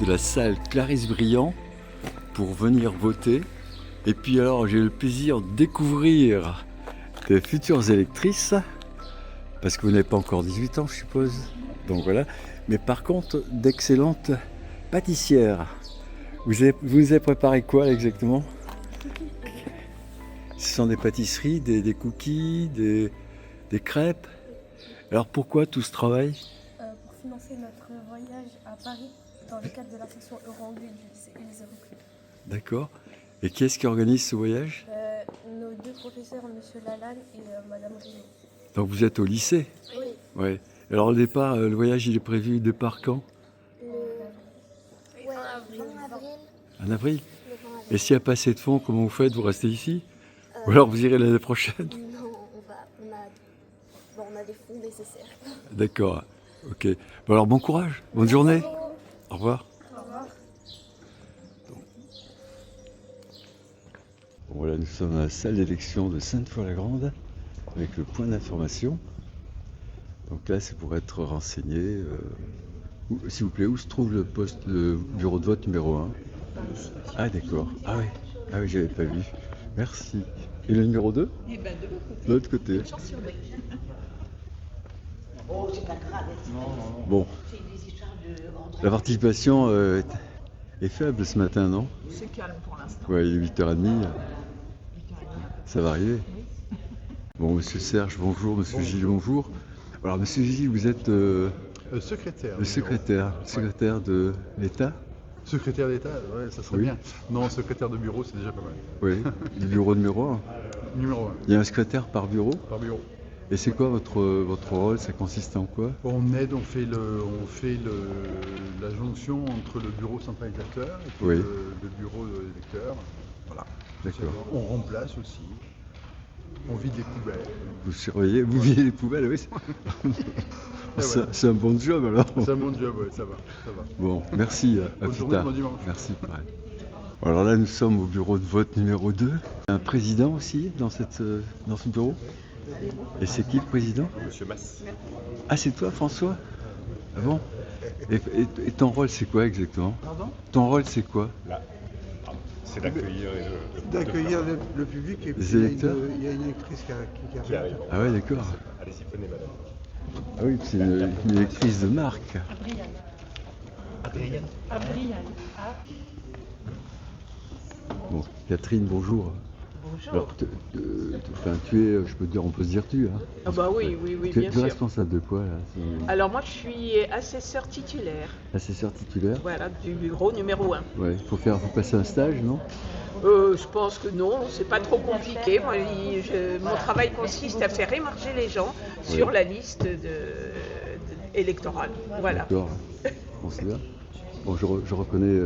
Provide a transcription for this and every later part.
de la salle Clarisse-Briand pour venir voter. Et puis alors j'ai le plaisir de découvrir des futures électrices, parce que vous n'avez pas encore 18 ans je suppose, donc voilà. Mais par contre d'excellentes pâtissières. Vous avez préparé quoi là, exactement? Ce sont des pâtisseries, des cookies, des crêpes. Alors pourquoi tout ce travail? Pour financer notre voyage à Paris dans le cadre de la section Euro-Anglais du lycée Élysée Reclus. D'accord. Et qui est-ce qui organise ce voyage? Nos deux professeurs, M. Lalanne et Mme Rio. Donc vous êtes au lycée? Oui. Ouais. Alors au départ, le voyage il est prévu, départ quand? En avril. En avril? Et s'il n'y a pas assez de fonds, comment vous faites? Vous restez ici? Ou alors vous irez l'année prochaine? Non, on a les fonds nécessaires. D'accord. Ok. Bon alors bon courage, bonne journée. Au revoir. Au revoir. Bon, voilà, nous sommes à la salle d'élection de Sainte-Foy-la-Grande avec le point d'information. Donc là, c'est pour être renseigné. S'il vous plaît, où se trouve le bureau de vote numéro 1? Ah d'accord. Ah oui, j'avais pas vu. Merci. Et le numéro 2? Eh ben De l'autre côté. Bon. La participation est faible ce matin, non? C'est calme pour l'instant. Ouais, il est 8h30. Ça va arriver. Bon, monsieur Serge, bonjour. Monsieur Gilles, bonjour. Alors, monsieur Gilles, vous êtes secrétaire. le secrétaire de l'État? Secrétaire d'État, ouais, ça serait Oui. bien. Non, secrétaire de bureau, c'est déjà pas mal. Oui, du bureau numéro 1. Numéro 1, Il y a un secrétaire par bureau. par bureau. Et c'est quoi votre rôle? Ça consiste en quoi? On aide, on fait la jonction entre le bureau centralisateur et puis Oui. le bureau de l'électeur. Voilà. D'accord. On remplace aussi. On vide les poubelles. Vous surveillez, vous videz les poubelles, oui. C'est un bon job alors. C'est un bon job, ouais, ça va. Bon, merci, à Bonne plus journée, tard. bon dimanche. Merci, pareil. Alors là, nous sommes au bureau de vote numéro 2. Un président aussi dans ce bureau? Et c'est qui le président? Monsieur Mass. Ah, c'est toi, François? Ah bon? Et ton rôle, c'est quoi exactement? Pardon? Ton rôle, c'est quoi? Là. C'est d'accueillir D'accueillir le public et puis Les électeurs? il y a une électrice qui qui arrive. Ah ouais, d'accord. Allez-y, prenez madame. Ah oui, c'est une électrice de marque. Adrienne. Bon, Catherine, bonjour. Bonjour. Alors, tu es, je peux te dire, on peut se dire tu, hein? Ah bah oui, Tu bien es sûr. responsable de quoi, là? Alors moi je suis assesseur titulaire, Assesseur titulaire? voilà, du bureau numéro 1. Ouais, faut passer un stage, non? Je pense que non, c'est pas trop compliqué. Moi, mon travail consiste à faire émarger les gens sur la liste électorale. Voilà. D'accord. Bon, c'est bien. Bon, je reconnais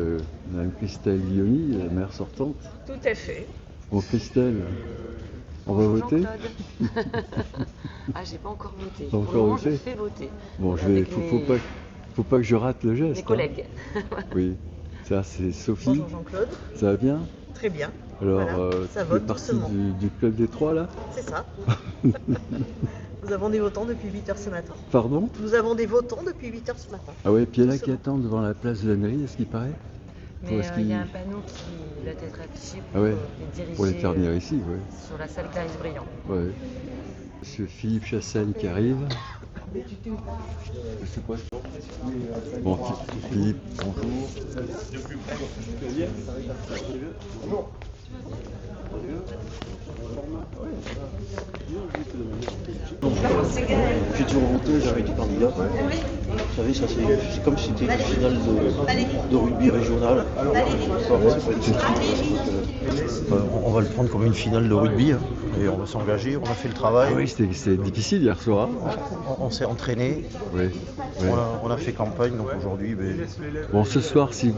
Mme Christelle Lioni, la maire sortante. Tout à fait. Bon, Christelle, on va voter? Ah, j'ai pas encore voté. Pas Pour encore le moment, voté je fais voter. Bon, Avec faut pas que je rate le geste. mes hein. collègues. Oui. Ça, c'est Sophie. Bonjour Jean-Claude, Ça va bien? très bien, Alors, Voilà, ça tu vote fais partie doucement. du club des trois, là? c'est ça. Nous avons des votants depuis 8h ce matin. Pardon? Nous avons des votants depuis 8h ce matin. Ah ouais, puis il y en a qui Doucement. attendent devant la place de la mairie, est-ce qu'il paraît? Mais Est-ce il qu'il- y a un panneau qui doit être affiché Ah ouais, les diriger pour les faire venir ici, ouais. sur la salle Clarisse-Briand. Ouais. Monsieur Philippe Chassaigne qui arrive. Je sais pas. Bon, Philippe, bonjour. J'ai toujours voté, j'avais été candidat. Vous savez, ça c'est comme si c'était une finale de rugby régional. On va le prendre comme une finale de rugby hein, et on va s'engager, on a fait le travail, Ah oui, c'était difficile hier soir. on s'est entraîné, Oui. on a fait campagne, donc aujourd'hui, Bon, ce soir, si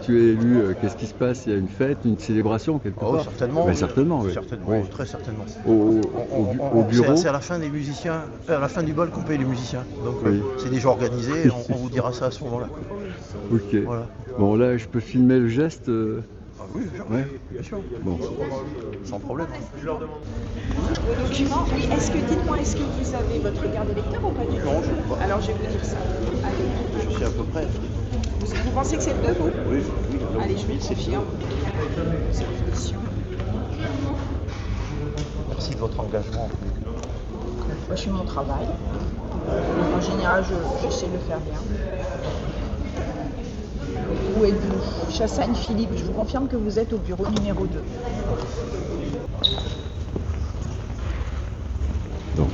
tu es élu, qu'est-ce qui se passe? Il y a une fête, une célébration quelque part? certainement, Mais certainement, oui. certainement, Oui. très certainement. Au bureau? C'est à la fin des musiciens, à la fin du bal qu'on paye les musiciens. Donc Oui. c'est déjà organisé, on vous dira ça à ce moment-là. Ok. Voilà. Bon, là, je peux filmer le geste Ah oui, Ouais. bien sûr. Bon. Sans problème. Vos documents, oui, dites-moi, est-ce que vous avez votre carte d'électeur ou pas du tout? Non, je ne sais pas. Alors je vais vous dire ça. Allez. Je sais à peu près. Vous pensez que c'est le 2, vous? Oui, oui. Allez, je vous confirme. Sélection. Merci de votre engagement. Moi, je fais mon travail. En général, j'essaie de le faire bien. Où êtes-vous? Chassagne Philippe, je vous confirme que vous êtes au bureau numéro 2. Donc,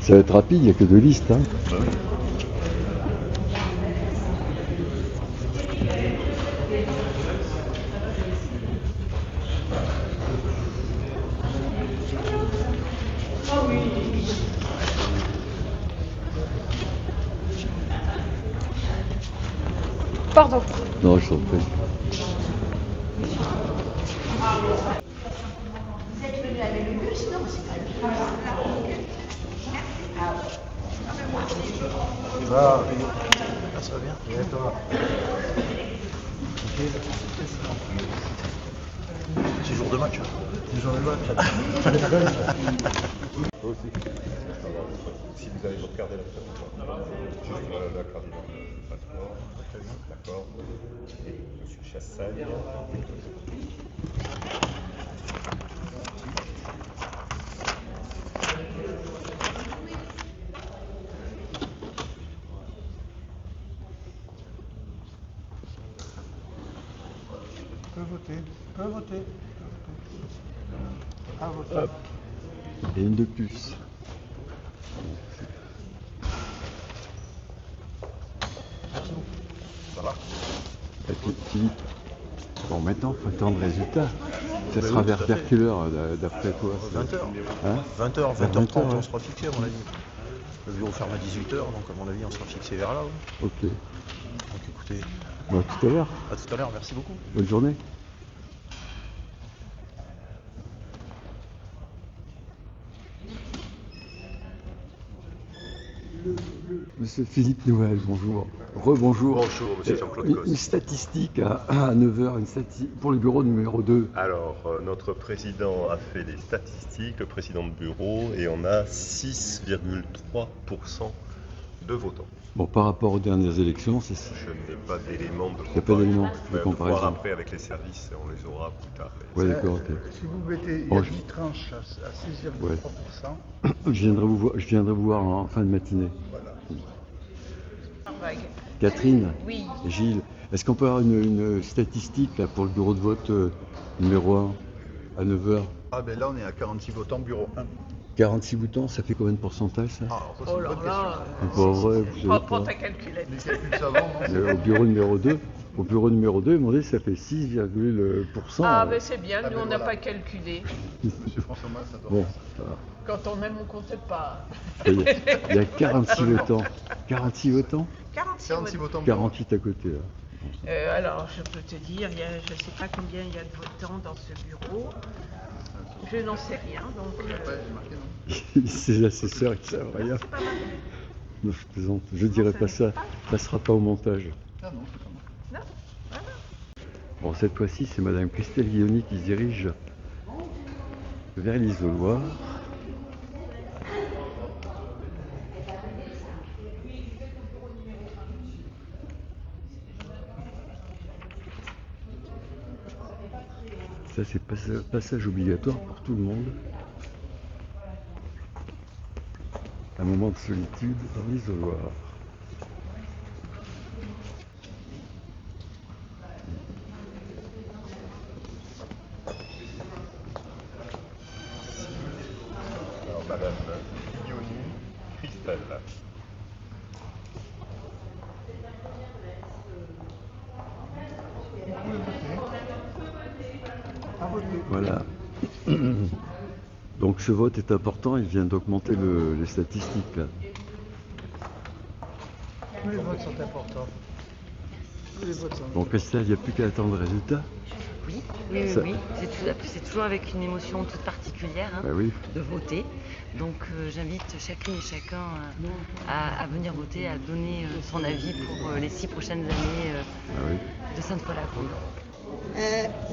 ça va être rapide, il n'y a que 2 listes. Hein. Pardon. Non, je t'en prie. Ça va bien? Et toi? C'est jour de match. C'est jour de match. Si vous avez votre carte d'électeur, juste la carte d'identité, passeport, d'accord. Et monsieur Chassagne. Peut voter. Hop. Et une de plus. Ça va? Et puis, Philippe, bon, maintenant, il faut attendre le résultat. Ça sera vers quelle heure, d'après toi? 20h. Hein 20h, Vers 20h30, 20h, on sera fixé à mon avis. Le bureau ferme à 18h, donc à mon avis on sera fixé vers là. Oui. Ok. Donc écoutez, Bon, à tout à l'heure. à tout à l'heure, merci beaucoup. Bonne journée. Monsieur Philippe Nouvel, bonjour. Rebonjour. Bonjour, monsieur Jean-Claude Cos. Une statistique à 9h, une statistique pour le bureau numéro 2. Alors, notre président a fait des statistiques, le président de bureau, et on a 6,3% de votants. Bon, par rapport aux dernières élections, c'est ça. Je n'ai pas d'éléments de Il n'y a pas d'éléments de Mais on va comparaison. voir après avec les services, on les aura plus tard. Ouais, d'accord, ok. Si vous mettez, il y Bon, a 10 tranches à 6,3%. Je viendrai vous voir en fin de matinée. Catherine, Oui. Gilles, est-ce qu'on peut avoir une statistique là, pour le bureau de vote numéro 1 à 9h? Ah ben là on est à 46 votants bureau 1. 46 boutons, ça fait combien de pourcentage ça? Ah, alors ça, c'est Oh une là bonne question. là. C'est pas vrai, vous savez Prends pas. ta calculette. Les calculs savants, non? Au bureau numéro 2, ils m'ont dit que ça fait 6,%. Ah, mais c'est bien, Ah, nous ben on n'a voilà. pas calculé. Monsieur François Mas, ça doit Bon, faire ça. Quand on aime, on compte pas. il y a 46 votants. 46 votants? 46 votants bureau 48 à côté. Là. Alors, je peux te dire, je ne sais pas combien il y a de votants dans ce bureau. Je n'en sais rien, donc... Ouais, j'ai marqué non. C'est l'assesseur qui savent rien. Non, je plaisante. Je dirais pas ça. Ça passera pas au montage. Ah non, c'est pas mal. Bon, cette fois-ci, c'est Madame Christelle Guilloni qui se dirige vers l'isoloir. Ça, c'est passage obligatoire pour tout le monde. Un moment de solitude dans l'isoloir. Alors, madame Guilloni, Christelle. Voilà. Donc ce vote est important, il vient d'augmenter les statistiques. Là. Tous les votes sont importants. Tous les votes sont Bon, Christelle, il n'y a plus qu'à attendre le résultat. Oui. Ça- C'est toujours avec une émotion toute particulière hein, Bah oui. de voter. Donc j'invite chacune et chacun à venir voter, à donner son avis pour les 6 prochaines années Ah oui. de sa Sainte-Foy-la-Grande.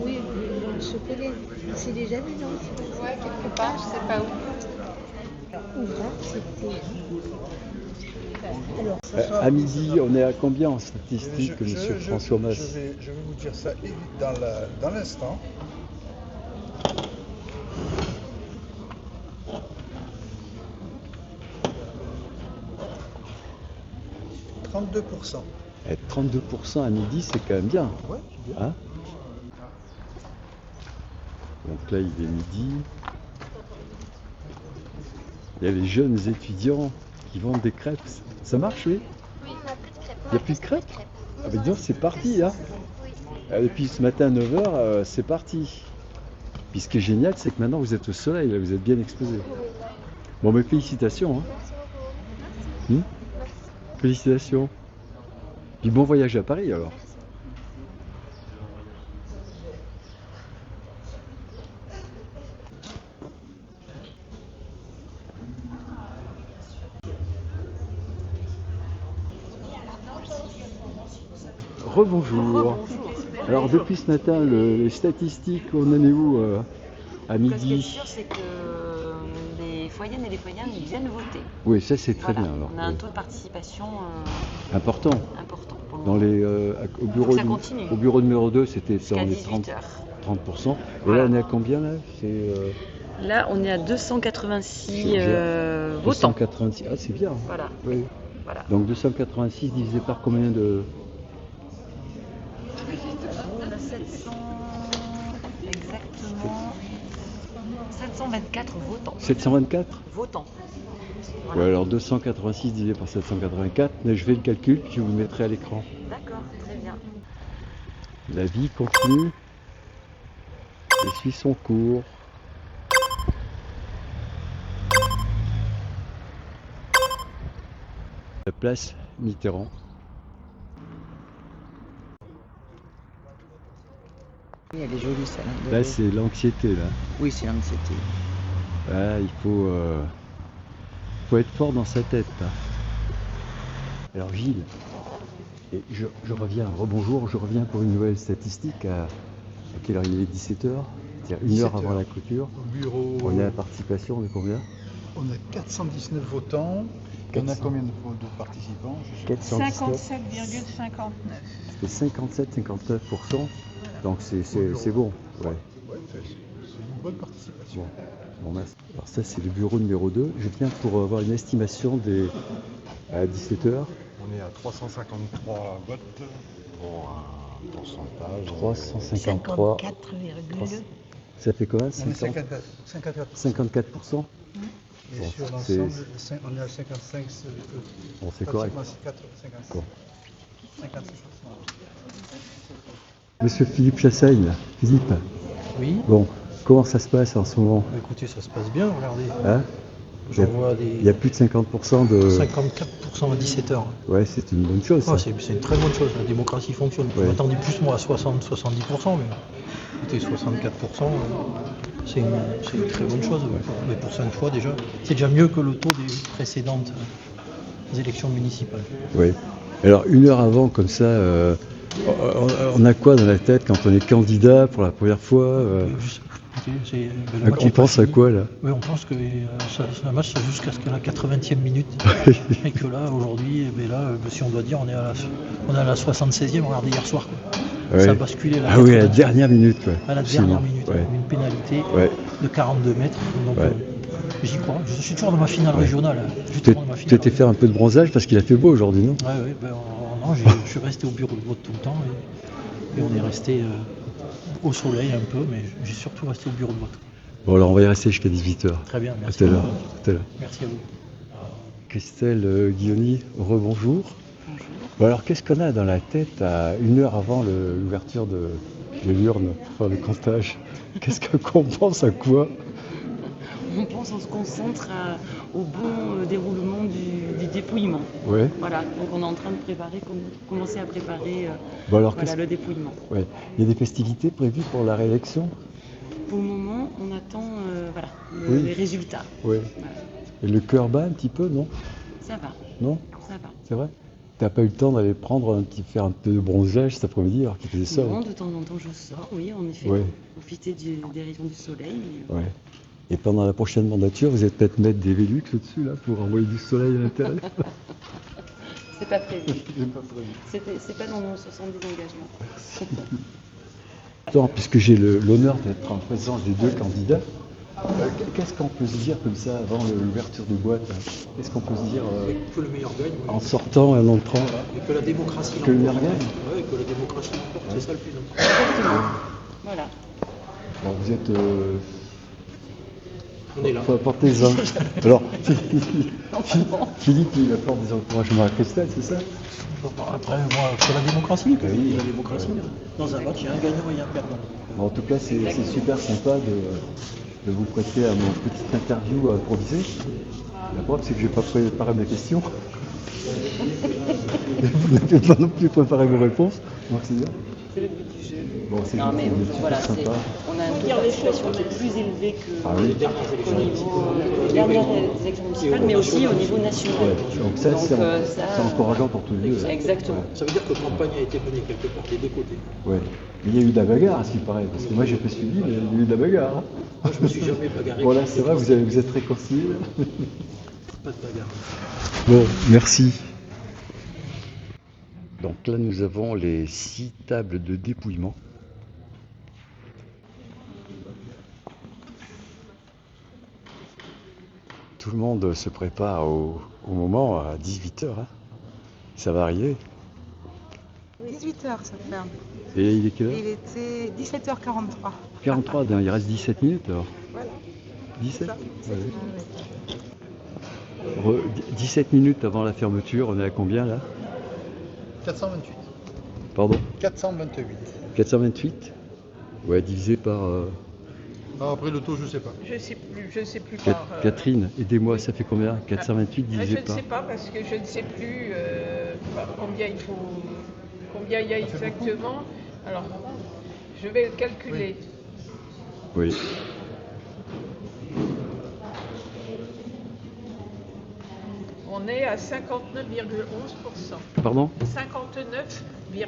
Oui, je connais. C'est déjà vu, non? Ouais, quelque part, je sais pas où. Ouvrard, c'était. Alors, À midi, on est à combien en statistique, monsieur François Mas? Je vais vous dire ça dans l'instant. « 32%. 32% à midi, c'est quand même bien. Ouais, c'est bien. Hein? Donc là, il est midi. Il y a les jeunes étudiants qui vendent des crêpes. Ça marche, oui? Oui, on n'a plus de crêpes. Il n'y a plus de crêpes? Ah ben disons, c'est parti, hein? Et puis ce matin à 9h, c'est parti. Puis ce qui est génial, c'est que maintenant vous êtes au soleil, là, vous êtes bien exposé. Bon, mais félicitations. Hein. Merci beaucoup. Félicitations. Puis bon voyage à Paris alors. Rebonjour. Alors depuis ce matin, les statistiques, on en est où à Ce qui est midi? sûr, c'est que les foyennes et les foyens viennent voter. Oui, ça c'est très Voilà. bien alors. On a un Oui. taux de participation Important. important pour le Dans moment. les, au, bureau ça continue. au bureau numéro 2, c'était Jusqu'à dans les 18h. 30%. Et Voilà. là, on est à combien là? C'est Là, on est à 286 votants. 286. Ah, c'est bien. Voilà. Oui. Voilà. Donc 286 divisé par combien de... On a 700... Exactement... 724 votants. 724? Votants. Ouais, alors 286 divisé par 784, mais je fais le calcul, puis je vous le mettrai à l'écran. D'accord, très bien. La vie continue et suit son cours. La place Mitterrand. Elle est jolie celle-là. Là, c'est l'anxiété, là. Oui, c'est l'anxiété. Ah, il faut être fort dans sa tête, là. Alors, Gilles, et je reviens, rebonjour, je reviens pour une nouvelle statistique. À quelle heure il est? 17h, c'est-à-dire une heure 17 avant heures. la clôture. Au bureau, On est à la participation de combien? on a 419 votants. On a 400. combien de participants? 419. 57,59. C'est 57-59%, donc c'est bon. Ouais. Ouais, c'est une bonne participation. Bon, merci. Alors ça c'est le bureau numéro 2. Je viens pour avoir une estimation à 17h. On est à 353 votes pour un pourcentage. 353. 54,2. Ça fait combien? On est 54%. 54%. Et Bon, sur c'est- l'ensemble, on est à 55. Bon, c'est correct. 55. Bon. 56. Monsieur Philippe Chassaigne, Philippe, Oui, bon, comment ça se passe en ce moment? écoutez, ça se passe bien, regardez. Hein? J'en vois Il y a plus de 50% de... 54% à 17h. Ouais, c'est une bonne chose. ça. C'est une très bonne chose, la démocratie fonctionne. Je Ouais. m'attendais plus moi à 60-70%, mais écoutez, 64%, c'est une très bonne chose. Mais pour 5 fois déjà, c'est déjà mieux que le taux des précédentes élections municipales. Oui. Alors, une heure avant, comme ça, on a quoi dans la tête quand on est candidat pour la première fois Écoutez, le match On est pense pas à fini. quoi, là? Oui, on pense que ça match c'est jusqu'à ce que la 80e minute. Et que là, aujourd'hui, si on doit dire, on est à la 76e, regardez hier soir. Quoi. Ouais. Ça a basculé Ah oui, à la 80e. dernière minute. Ouais. À la Absolument. dernière minute, Ouais. une pénalité Ouais. de 42 mètres. Donc Ouais. j'y crois. Je suis toujours dans ma finale Ouais. régionale. Tu Justement, dans ma t'es finale fait un peu de bronzage parce qu'il a fait beau aujourd'hui, non? Ouais, non, je suis resté au bureau de vote tout le temps et on est resté au soleil un peu, mais j'ai surtout resté au bureau de vote. Bon, alors on va y rester jusqu'à 18h. Très bien, À merci. tout à l'heure. beaucoup. Tout à l'heure. Merci à vous. Christelle Guilloni, rebonjour. Bonjour. Bon, alors qu'est-ce qu'on a dans la tête à une heure avant l'ouverture de l'urne, enfin le comptage? Qu'est-ce qu'on pense à quoi? On se concentre au bon déroulement du dépouillement. Ouais. Voilà, donc on est en train de commencer à préparer Bon, alors voilà, le dépouillement. ouais. Il y a des festivités prévues pour la réélection? Pour le moment, on attend Oui. les résultats. Ouais. Voilà. Et le cœur bat un petit peu, non? Ça va, Non? ça va. C'est vrai? t'as pas eu le temps d'aller faire un peu de bronzage cet après-midi alors qu'il faisait ça. Non, de temps en temps, je sors, oui, en effet, Ouais. profiter des rayons du soleil. Mais... Ouais. Et pendant la prochaine mandature, vous allez peut-être mettre des Velux au-dessus là pour envoyer du soleil à l'intérieur. C'est pas prévu. C'est pas dans nos 70 engagements. Attends, puisque j'ai l'honneur d'être en présence des deux candidats, qu'est-ce qu'on peut se dire comme ça avant l'ouverture des boîtes hein? Qu'est-ce qu'on peut se dire Que le meilleur gagne. Oui. en sortant et en entrant Voilà. Et que la démocratie Que le meilleur gagne. Oui, que la démocratie l'emporte, c'est ça le plus important. Exactement. Voilà. Alors vous êtes... On est là. Portez-en. Alors, Philippe, il apporte des encouragements à Christelle, c'est ça? Après, moi, c'est la démocratie. Oui. La démocratie. Dans un vote, il y a un gagnant et un perdant. En tout cas, c'est super sympa de vous prêter à mon petite interview improvisée. La preuve, c'est que je n'ai pas préparé mes questions. Vous n'avez pas non plus préparé vos réponses. Donc c'est bien. C'est le but du jeu. Bon, c'est Non, mais super voilà, sympa. on a un taux de participation qui est plus élevé oui. qu'au niveau des dernières élections municipales, mais aussi au niveau national. Ouais. Donc ça, c'est encourageant pour tous les deux. Exactement. Ça veut dire que la campagne a été menée quelque part des deux côtés. Ouais. Mais il y a eu de la bagarre, à ce qui paraît. Parce que moi, j'ai pas suivi, mais il y a eu de la bagarre. Hein. Moi, je me suis jamais bagarré. Voilà, c'est vrai, vous êtes réconciliés. Pas de bagarre. Bon, merci. Donc là, nous avons les 6 tables de dépouillement. Tout le monde se prépare au moment à 18h. Hein. Ça va arriver. 18h ça ferme. Et il est quelle heure? Il était 17h43. 43, il reste 17 minutes alors. Voilà. 17 Ça, ouais. 17 minutes avant la fermeture, on est à combien là? 428. Pardon? 428. 428? Ouais, divisé par... Ah, après le taux, je sais pas. Je sais plus par... Catherine, aidez-moi, ça fait combien? 428 divisé par... Je ne sais pas parce que je ne sais plus combien il y a exactement. Alors, je vais le calculer. Oui. On est à 59,11%. Pardon? 59,11%.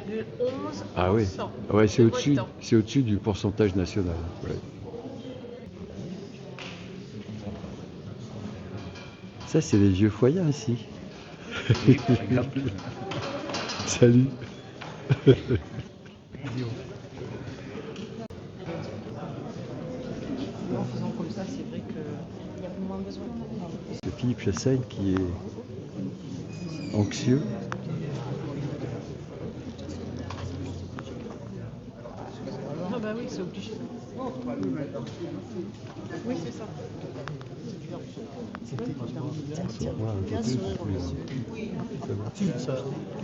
Ah oui. Ouais, c'est au-dessus du pourcentage national. Ouais. Ça, c'est les vieux foyers ici. Salut. En faisant comme ça, c'est vrai qu'il y a moins besoin. C'est Philippe Chassaigne qui est anxieux. Ah bah oui, c'est obligé. Oui, c'est ça.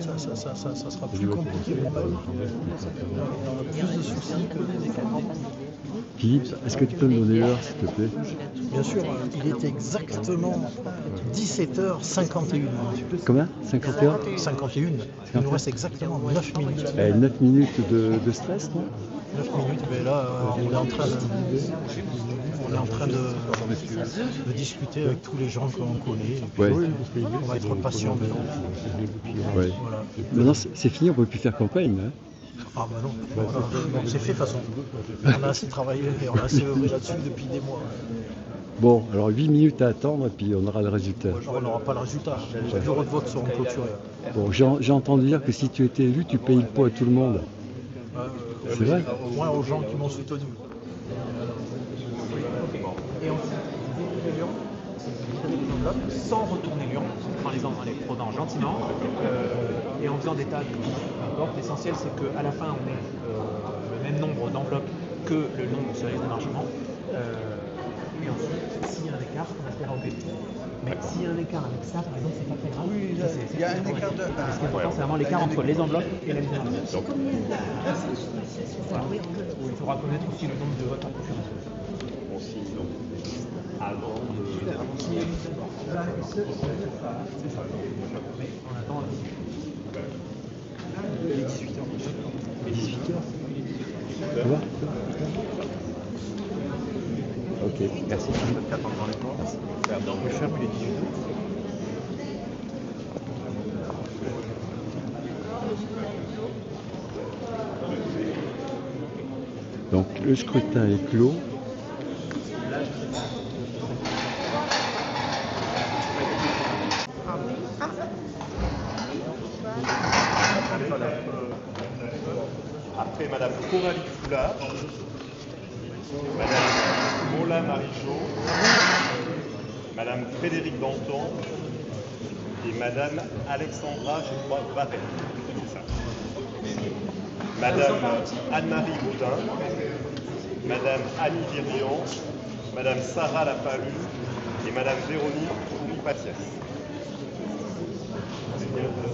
Ça sera plus compliqué pour eux. Il y aura plus de soucis que... Philippe, est-ce que tu peux me donner l'heure, s'il te plaît? Bien sûr, il est exactement 17h51. Combien? 51? 51. Il nous reste exactement 9 minutes. 9 minutes de stress, non? 9 minutes, mais là, on est en train de discuter avec tous les gens qu'on connaît. Ouais. On va être patient maintenant. Ouais. Voilà. Maintenant, c'est fini, on ne peut plus faire campagne. Hein. Ah bah non, voilà. Bon, c'est fait de toute façon. On a assez travaillé et on a assez œuvré là-dessus depuis des mois. Bon, alors 8 minutes à attendre et puis on aura le résultat. On n'aura pas le résultat. Les bureaux de vote seront clôturés. Bon, j'ai entendu dire que si tu étais élu, tu payes le pot à tout le monde. C'est vrai? Au moins aux gens qui m'ont soutenu. Et ensuite, vous l'urne, les enveloppes sans retourner l'urne, en les prenant gentiment et en faisant des tas de n'importe. L'essentiel, c'est qu'à la fin, on ait le même nombre d'enveloppes que le nombre de services de marchement. Et ensuite, s'il y a un écart, on espère au but. Mais s'il y a un écart avec ça, par exemple, c'est pas très grave. Oui, il y a un écart de... Ce qui est important, c'est vraiment l'écart entre les enveloppes et la mise en œuvre. Voilà. Il faudra connaître aussi le nombre de votes par procuration. Avant de... Mais on attend... Il est 18h. 18h? Ça va? Ok, merci. Je ferme les 18h. Donc le scrutin est clos. Après Madame Coralie Foulard, Madame Mola Marichot, Madame Frédéric Danton et Madame Alexandra, je crois, Barret. C'est ça. Madame Anne-Marie Boudin, Madame Annie Virion, Madame Sarah Lapalus et Madame Véronique Ouri-Patiès.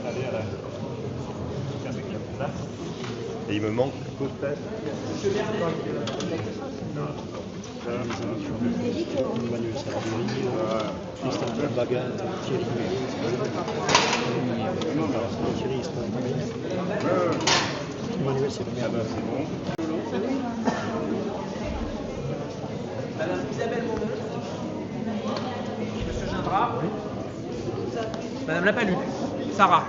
Aller à la... Et il me manque peut-être... Emmanuel Salaberi, Christophe Bagat, Thierry Emmanuel, c'est le maire. Madame Isabelle Moneux. Monsieur Gindra. Madame Lapalus. Sarah.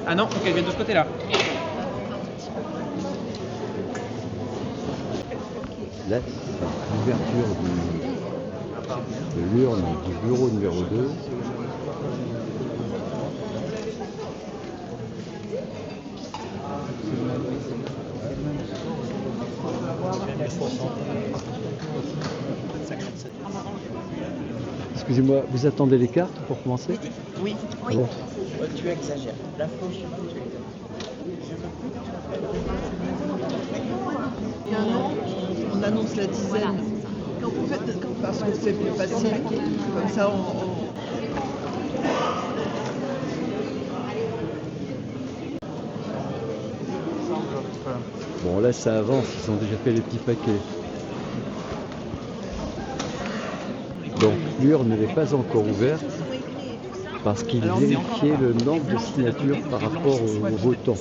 Ah non, ok, elle vient de ce côté-là. Là, l'ouverture de l'urne du bureau numéro 2. Excusez-moi, vous attendez les cartes pour commencer? Oui, oui. Bon. Tu exagères. La fauche, tu exagères. Il y a un an, on annonce la dizaine. Quand vous faites, parce que c'est plus facile, comme ça on... Bon, là ça avance, ils ont déjà fait les petits paquets. Donc l'urne n'est pas encore ouverte parce qu'il vérifiait le nombre de signatures par rapport aux votants.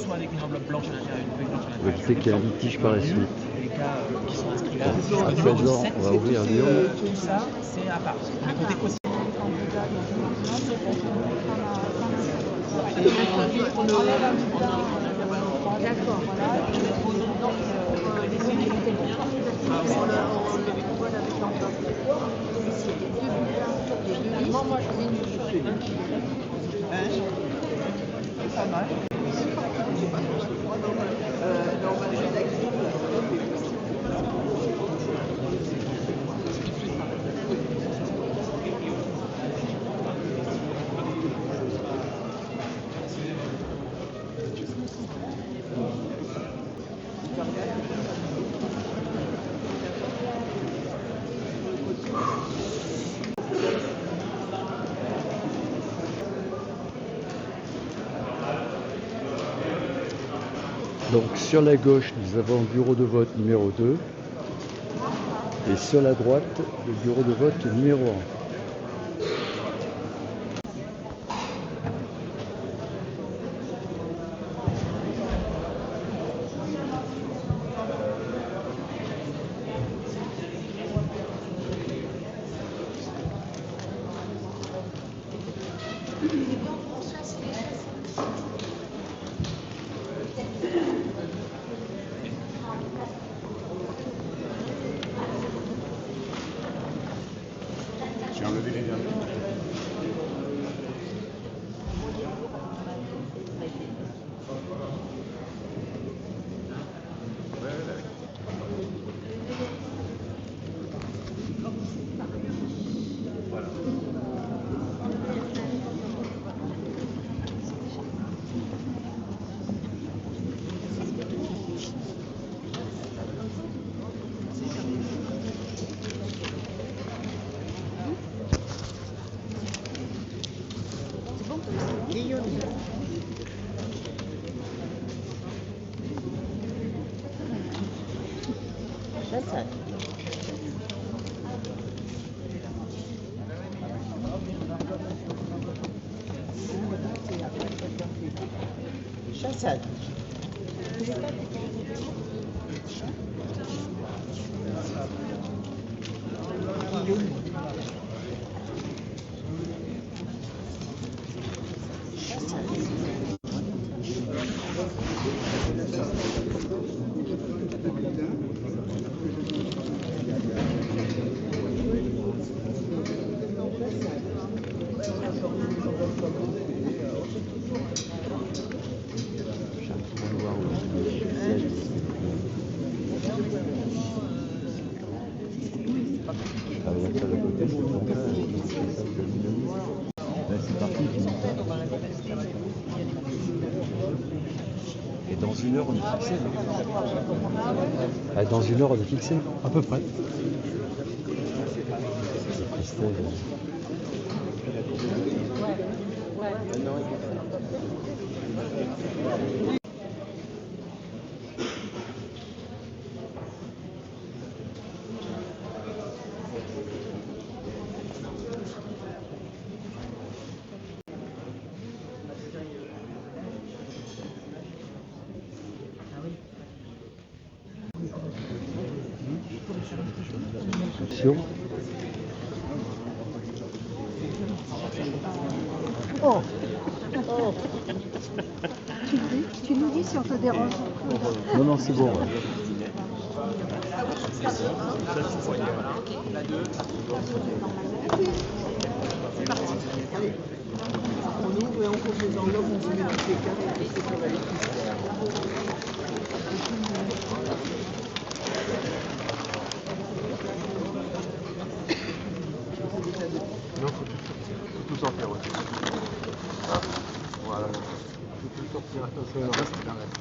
On va éviter qu'il y ait un litige par la suite. À présent, on va ouvrir l'urne. Tout ça, c'est à part. Le côté aussi. Moi, je fais une pas mal. Donc sur la gauche, nous avons le bureau de vote numéro 2 et sur la droite, le bureau de vote numéro 1. J'ai enlevé les derniers. Voilà. Chassade. Dans une heure, on est fixé. Dans une heure, on est fixé. À peu près. Christelle. Oh. Tu nous dis si on te dérange. Non, non, c'est bon. Ouais. C'est parti. Allez. On ouvre et on compte les enveloppes, on se met dans les carrés. C'est pas mal. Non, faut tout sortir aussi. Voilà. Faut tout sortir, attention, le reste, il arrête.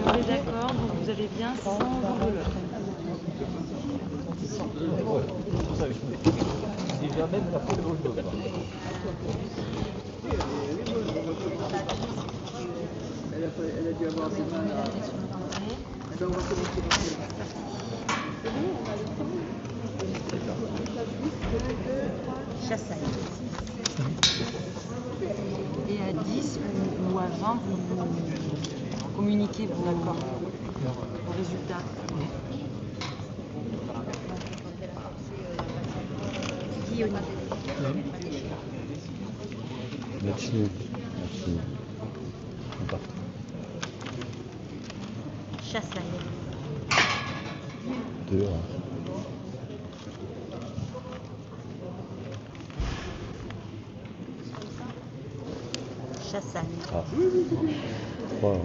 On est d'accord, donc vous avez bien 100 enveloppes. Déjà même la photo, je veux pas. Elle a dû avoir des mains. On va commencer. Chassagne. Et à 10 ou à 20, vous communiquez vos résultats. Guillaume. Merci. Merci. Chassagne. 2. Chassagne. 3.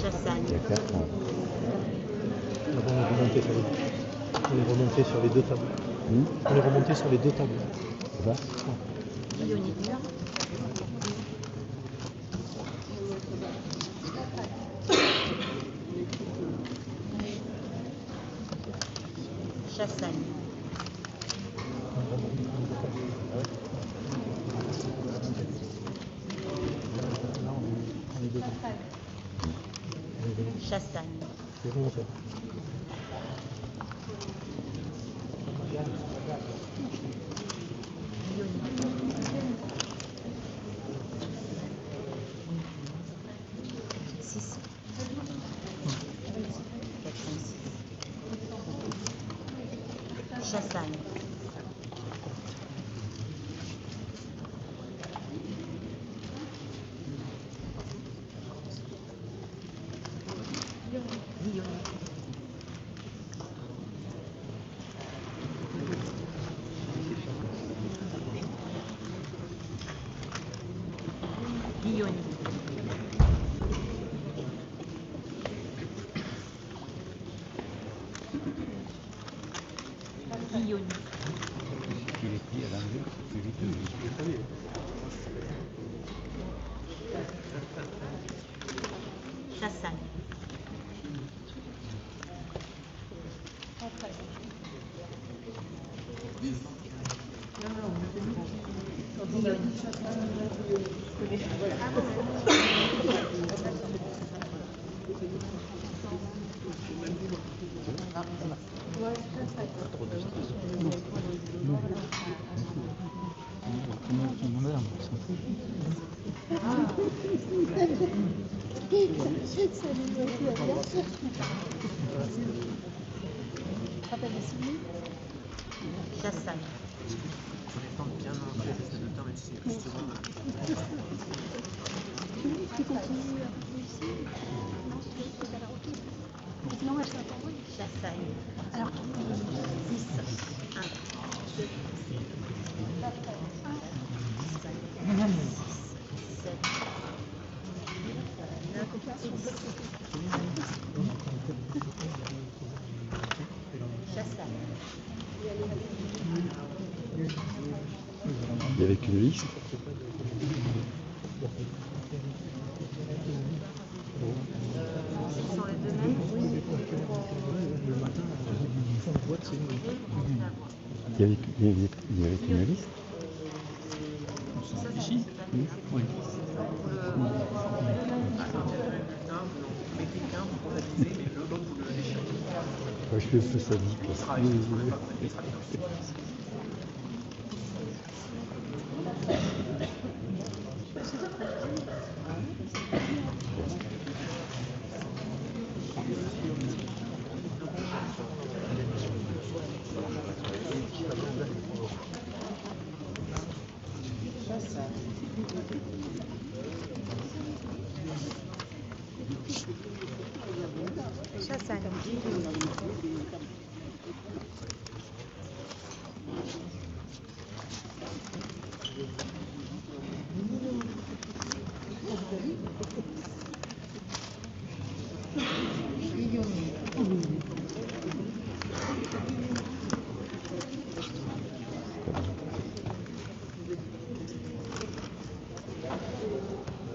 Chassagne. 4. On est remonté sur les deux tables. On est remonté sur les deux tables. Va. Guillonique. Chassagne. Chassagne. C'est remonté. Chassagne. Guillaume. Guillaume. Il est pris à l'envers, plus vite, Chassagne. Ah. Chassagne. On est temps de bien manger les restes de temps, même si c'est plus souvent. Chassagne. Alors, 10, 1, 2, 5, 6, 7, 9, 10. Chassagne. Et avec une liste. Ce sont les deux mêmes. Il y avait une liste. Ici oui. Je suis un peu sadique.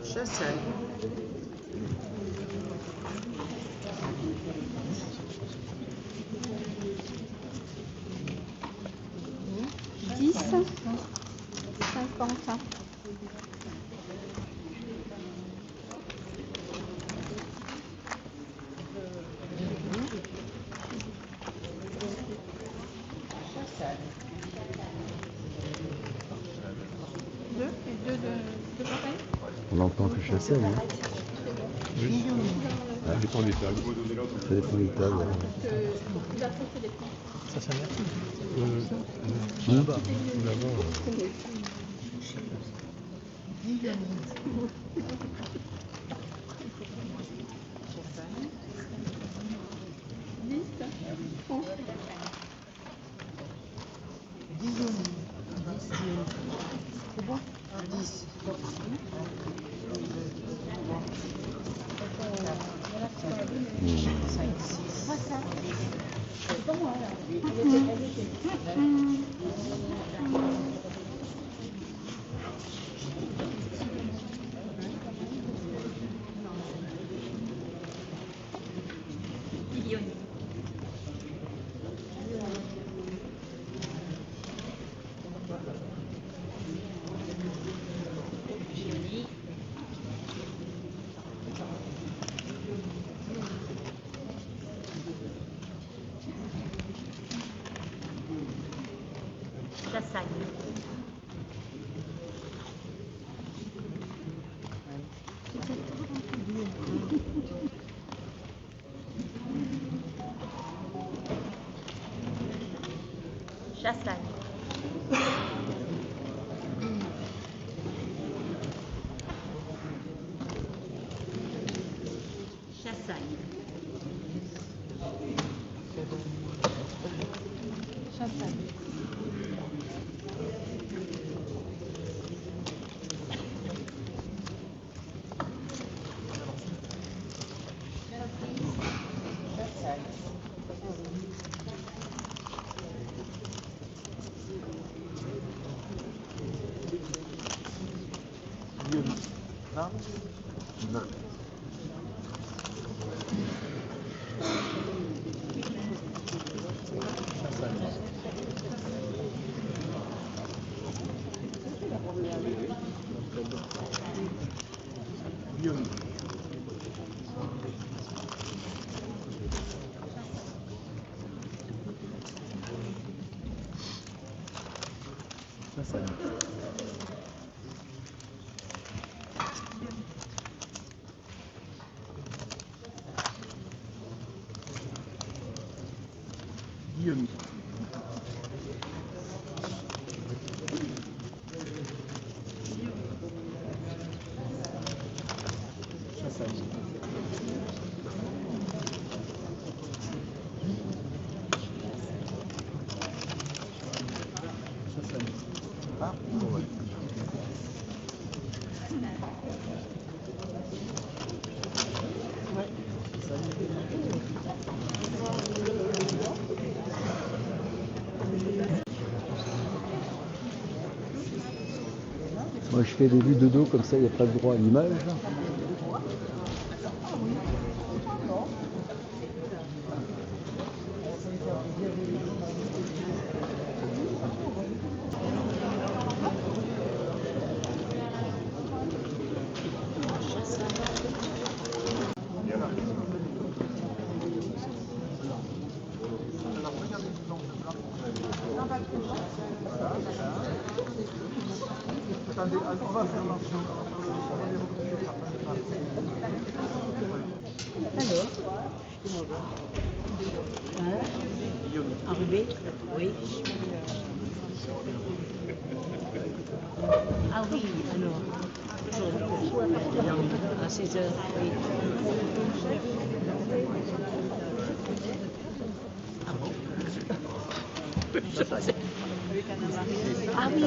Chassagne. On n'entend que Chassagne. Hein. Oui. Ça dépend des tables. Ça dépend des tables. Ça s'amère Là-bas. Chassagne. Chassagne. Chassagne. Guillaume. Moi je fais des vues de dos comme ça, il n'y a pas de droit à l'image. Alors, arrivé? Oui. Ah oui, alors. À 16 heures, oui. Ah bon? Ah oui,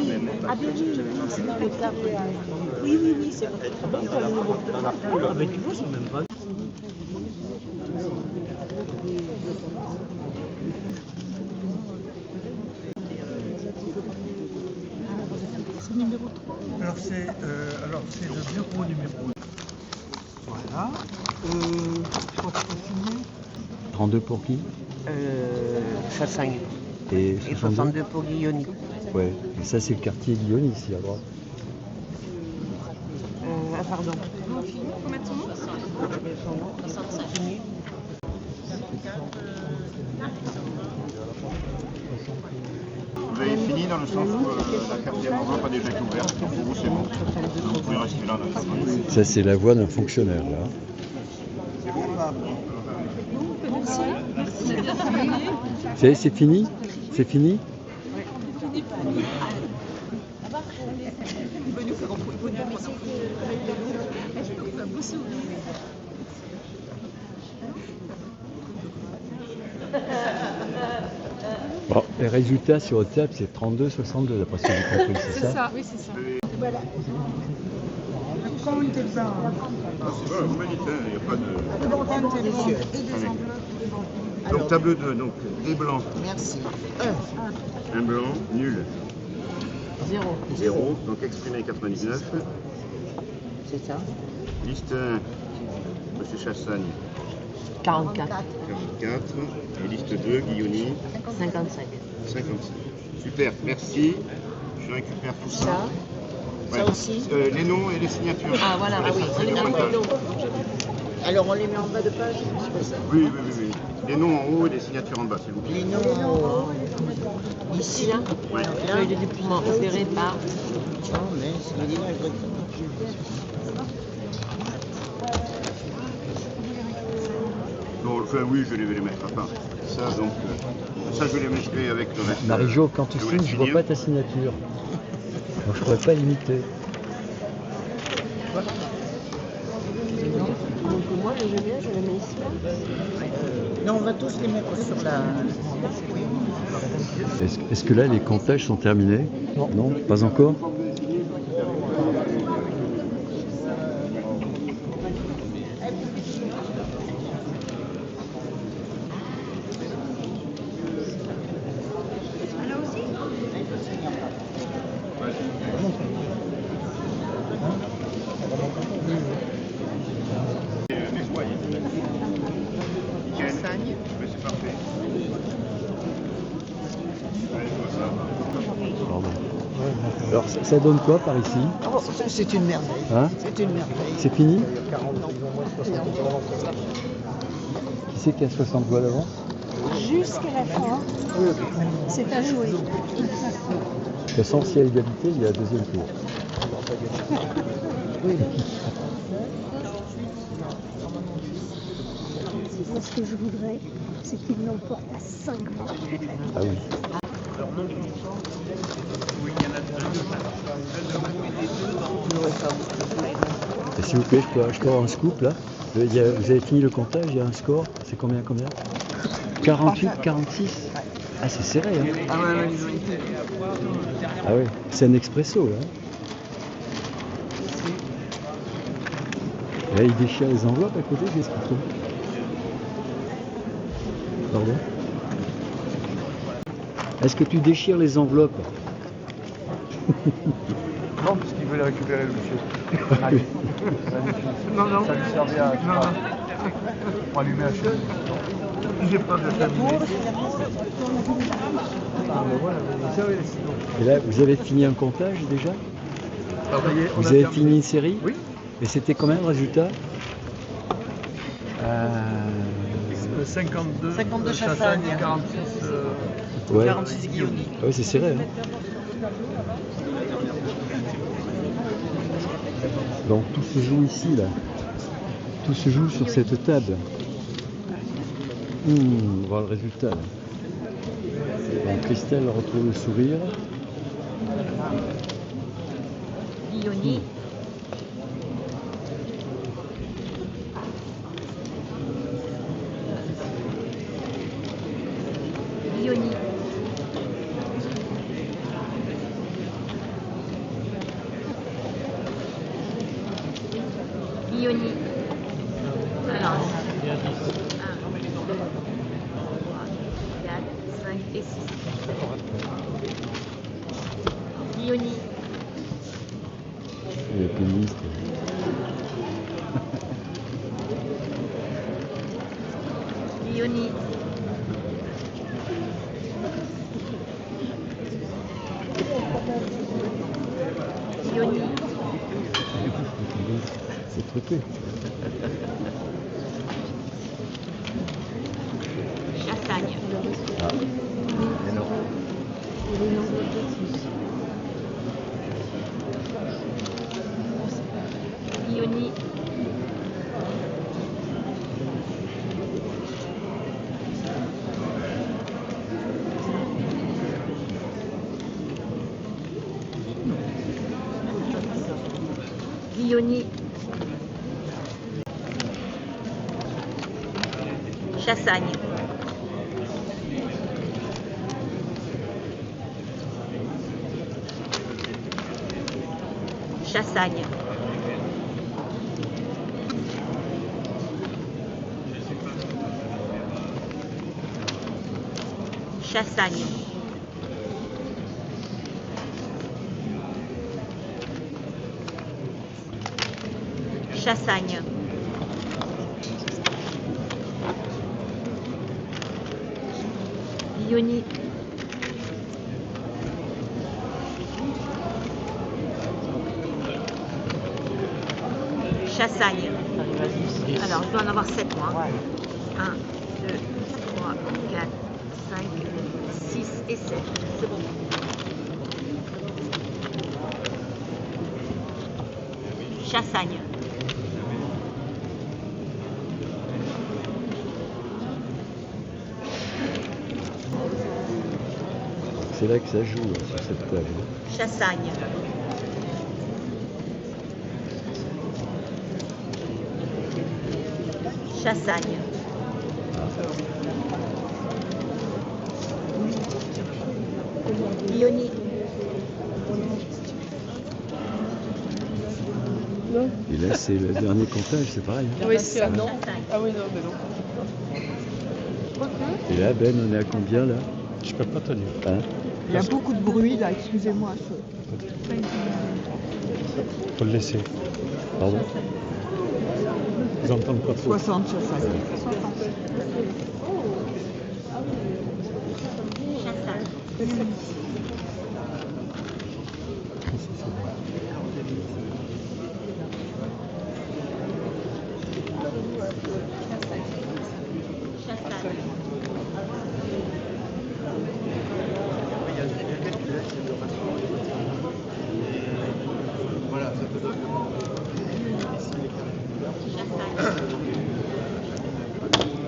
ah bien oui, c'est dans le table. Oui, oui, oui, c'est vrai. Ah ben tu vois, c'est même pas. C'est numéro 3. Alors c'est le bureau numéro 1. Voilà. Je crois que c'est signé. 32 pour qui? Chassagne. Et 62 pour Guilloni. Ouais, et ça c'est le quartier Guilloni ici à droite. Pardon. Faut mettre son nom? 65. Vous avez fini dans le sens où la quatrième voie n'a pas déjà été ouverte, pour vous c'est bon. Vous pouvez rester là. Ça c'est la voix d'un fonctionnaire là. C'est bon là? Vous savez, c'est fini? C'est fini? Bon, les résultats sur le table c'est 32-62 d'après ce que j'ai compris, c'est ça? Oui, c'est ça. Voilà. Quand il est blanc. Ah, c'est bon, vous me dites, il n'y a pas de... Et des enveloppes. Donc table 2, donc des blancs. Merci. Un blanc, nul. 0. 0, donc exprimé 99. C'est ça. Liste 1, Monsieur Chassagne. 44. 44. Et liste 2, Guilloni. 55. 55. Super, merci. Je récupère tout ça. Ça aussi. Les noms et les signatures. Ah voilà, ah oui. C'est le montage. Alors on les met en bas de page, c'est pas ça? Oui. Les noms en haut et les signatures en bas, s'il vous plaît. Les noms en haut. Ici là? Ouais. Là, il est déploiement opéré par. Non, mais c'est le dimanche directement. Non, enfin oui, je vais les mettre à part. Ça, donc, ça je les mettrai avec le reste. Marie-Jo, quand tu je vous signes, laisse je vois finir. pas ta signature. Donc je pourrais pas l'imiter. Donc moi, je les mets ici là. Non, on va tous les mettre sur la. Est-ce que là les comptages sont terminés? Non, pas encore? Chassagne. Oui, c'est parfait. Allez, je vois ça. Pardon. Alors ça donne quoi par ici? Oh, c'est une merveille. Hein? C'est une merveille. C'est fini? Non. Qui c'est qui a 60 voix d'avance? Jusqu'à la fin, c'est à jouer. De toute façon, s'il y a égalité, il y a un deuxième tour. Oui. Moi, ce que je voudrais, c'est qu'il l'emporte à 5 mois. Ah oui. Et s'il vous plaît, je peux avoir un scoop là. Vous avez fini le comptage, il y a un score. C'est combien 48, 46. Ah, c'est serré, hein. Ah ouais, ils ont été. Ah oui, c'est un expresso là. Et là, il déchire les enveloppes à côté, qu'est-ce qu'il faut? Pardon? Est-ce que tu déchires les enveloppes? Non, puisqu'il veut les récupérer, le monsieur. Allez. Non, non. Ça lui servait à... Non, non. Pour allumer la chaîne. J'ai pas de famille. Ah, ben voilà, vous savez, les signaux. Et là, vous avez fini un comptage déjà? Vous avez fini une série? Oui. Et c'était combien le résultat? 52 Chassagne, Chassagne. 46... Ouais. 46 Guillaume. Ah oui, c'est serré. Hein. Donc tout se joue ici, là. Tout se joue sur cette table. On va voir le résultat. Là. Donc, Christelle retrouve le sourire. Ioni. Ioni. Ioni. Alors, 1, 2, 3, 4, 5 et 6. Ioni. Le pianiste. Ioni. Ioni. C'est truqué. Chassagne. Ah. Mais non. Ioni. Ioni. Chassagne. Chassagne. Chassagne. Chassagne. Ioni. Chassagne. Alors, je dois en avoir 7 moi. 1, 2, 3, 4, 5, 6 et 7. C'est bon. Chassagne. C'est là que ça joue, là, sur cette table. Chassagne. Chassagne. Ioni. Et là, c'est le dernier comptage, c'est pareil. Hein. Oui, c'est non. Ah oui, non, mais non. Et là, Ben, on est à combien, là? Je peux pas te dire. Hein? Il y a beaucoup de bruit là, excusez-moi. Faut le laisser. Pardon? Ils entendent pas trop. 60 Chassagne.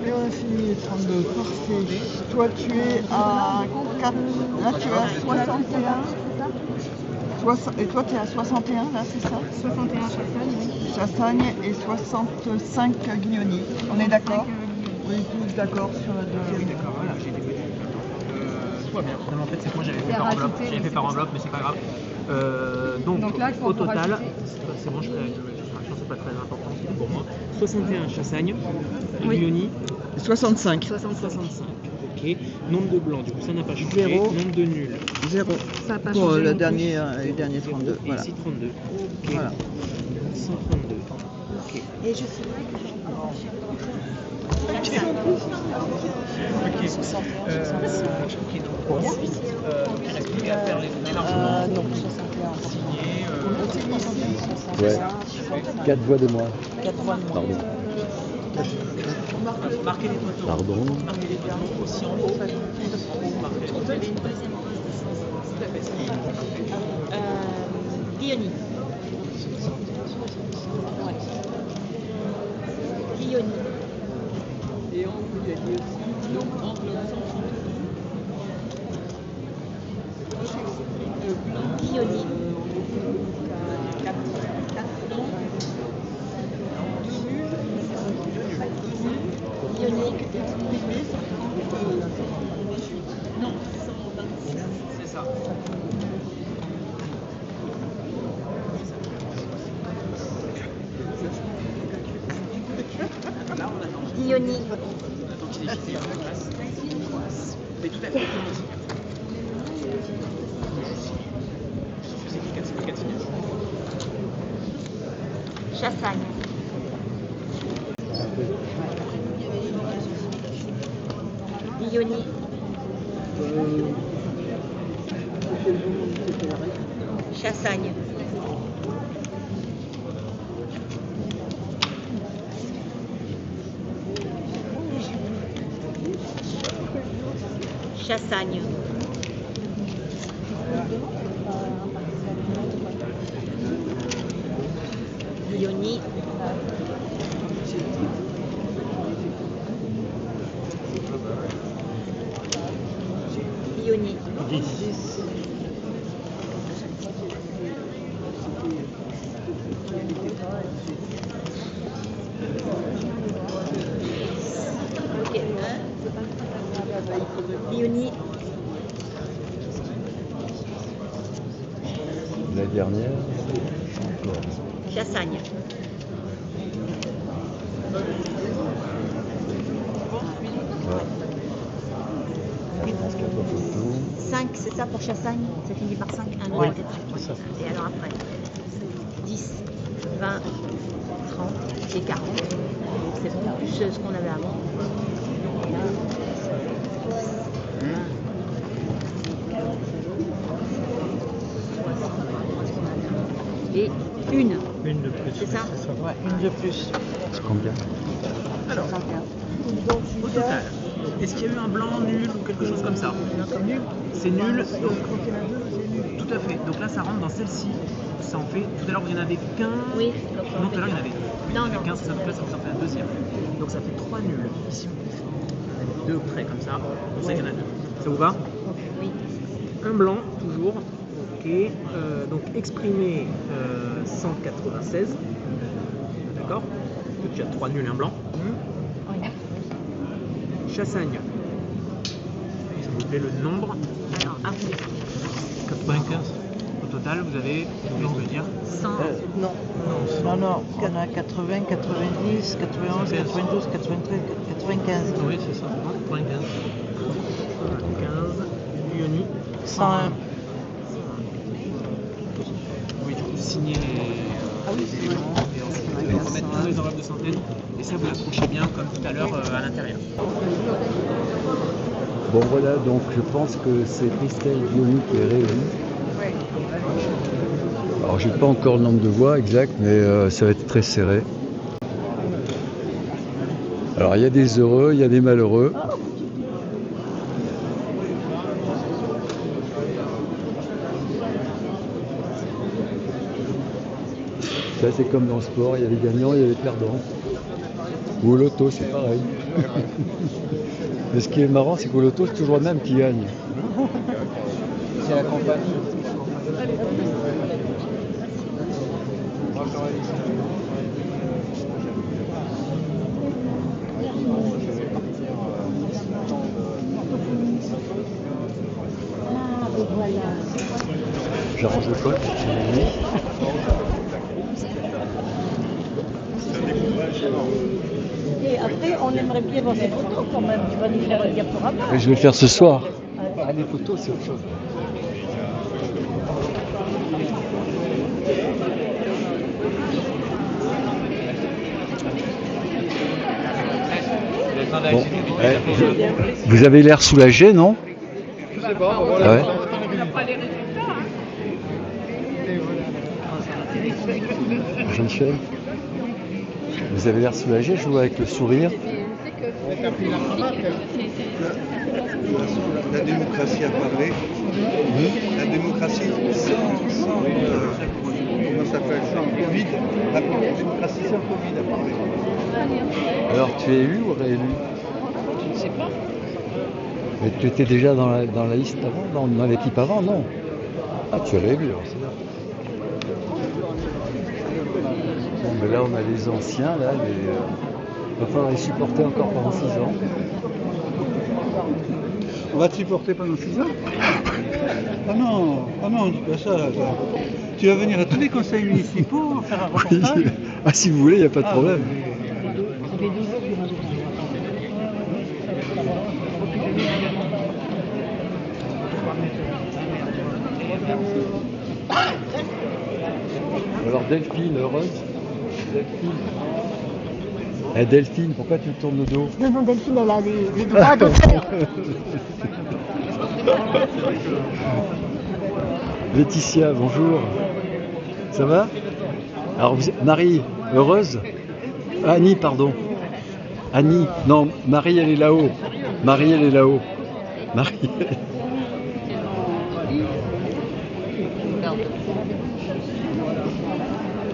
Mais on fini 32, parfait. Toi, tu es à 4, là tu es à 61. Et toi, tu es à 61, là, c'est ça? 61 Chassagne, oui. Chassagne et 65 Guignoni. On est d'accord? Oui, tous d'accord sur la Oui, d'accord, voilà, j'ai été petit. Tout va bien. Non, en fait, c'est que moi j'avais fait par enveloppe. J'avais fait par enveloppe, mais c'est pas grave. Donc là, au total, c'est bon, je ferai une soustraction, c'est pas très important, c'est pour moi. 61 Chassagne, Guignoni. 65. 65. Ok. Nombre de blancs, du coup ça n'a pas changé. 0. Nombre de nuls. 0. Ça n'a pas pour changé le non dernier 32. Et Voilà. ici 32. Ok. Voilà. 132. Ok. Et je sais pas que Ok, donc ensuite, il reste plus qu'à faire les élargissements. Non. Signer. Ouais. 4 voix de moins. 4 voix de moins. Pardon. Marquez les photos. Pardon. Marquez les photos aussi en haut. Marquez les photos. Guignoni. Guignoni. Guignoni. Non, c'est ça. Guignoni. On attend qu'il ait fini, on passe. Mais tout à fait. C'est qui 4 signes? Chassagne. Guignoni. Chassagne. Chassagne. Guignoni. Guignoni. 10. Ok. Guignoni. La dernière, encore. Chassagne. Ouais. Je pense qu'il y a pas photo. 5, c'est ça pour Chassagne? Ça finit par 5? Oui, c'est ça. Et alors après 10, 20, 30 et 40. C'est bon, plus ce qu'on avait avant. Et une. Une de plus. C'est ça? Ouais, une de plus. C'est combien? Alors, au total, est-ce qu'il y a eu un blanc nul ou quelque chose comme ça? C'est nul. Tout à fait. Donc là, ça rentre dans celle-ci. Ça en fait. Tout à l'heure, vous en avez qu'un. Oui. Non, tout à l'heure, il y en avait deux. Non, Il y en non. avait 15, ça vous en fait un deuxième. Donc ça fait 3 nuls. Ici, on a 2 près comme ça. On sait qu'il y en a 2. Ça vous va? Oui. Un blanc, toujours. Ok. Donc exprimer 196. D'accord? Donc déjà 3 nuls et un blanc. Oui. Chassagne. S'il vous plaît, le nombre. Alors, à vous. 95. Au total, vous avez, je veux dire, 100. Non. Non, il y en a 80, 90, 91, 92, 93, 95. oui, c'est ça, 95. 15, Guignoni. 101. Oui, du coup, signer les éléments et ensuite vous allez remettre dans les enveloppes de centaines et ça vous l'accrochez bien comme tout à l'heure à l'intérieur. Bon voilà, donc je pense que c'est Christelle Guignoni qui est réélue. Alors j'ai pas encore le nombre de voix exact, mais ça va être très serré. Alors il y a des heureux, il y a des malheureux. Ça c'est comme dans le sport, il y a des gagnants, il y a des perdants. Ou au loto, c'est pareil. Mais ce qui est marrant, c'est qu'au loto, c'est toujours le même qui gagne. C'est la compagnie. J'arrange le col. Et après, on aimerait bien voir ces photos quand même. Tu vas nous faire un diaporama. Mais je vais le faire ce soir. Ah, les photos, c'est autre chose. Bon, vous avez l'air soulagé, non? Je sais pas, on Ah ouais. On n'a pas les résultats. Jean-Michel, vous avez l'air soulagé, je vois avec le sourire. La démocratie apparaît. La démocratie sans comment ça s'appelle, sans Covid. La démocratie sans Covid apparaît. Alors, tu es élu ou réélu? Je ne sais pas. Mais tu étais déjà dans la liste avant, dans l'équipe avant, non? Ah, tu es réélu, alors c'est bien. Bon, mais là, on a les anciens, là, il va falloir les supporter encore pendant 6 ans. On va te supporter pendant 6 ans? Ah non, dis pas ça. Tu vas venir à tous les conseils municipaux faire un reportage? Oui. Ah, si vous voulez, il n'y a pas de problème. Alors Delphine, heureuse? Delphine. Eh Delphine, pourquoi tu me tournes le dos? Non, non, Delphine, elle a les droits d'auteur. Laetitia, bonjour. Ça va? Alors, Marie, heureuse? Annie, pardon. Annie, non, Marie, elle est là-haut. Marie, elle est là-haut. Marie.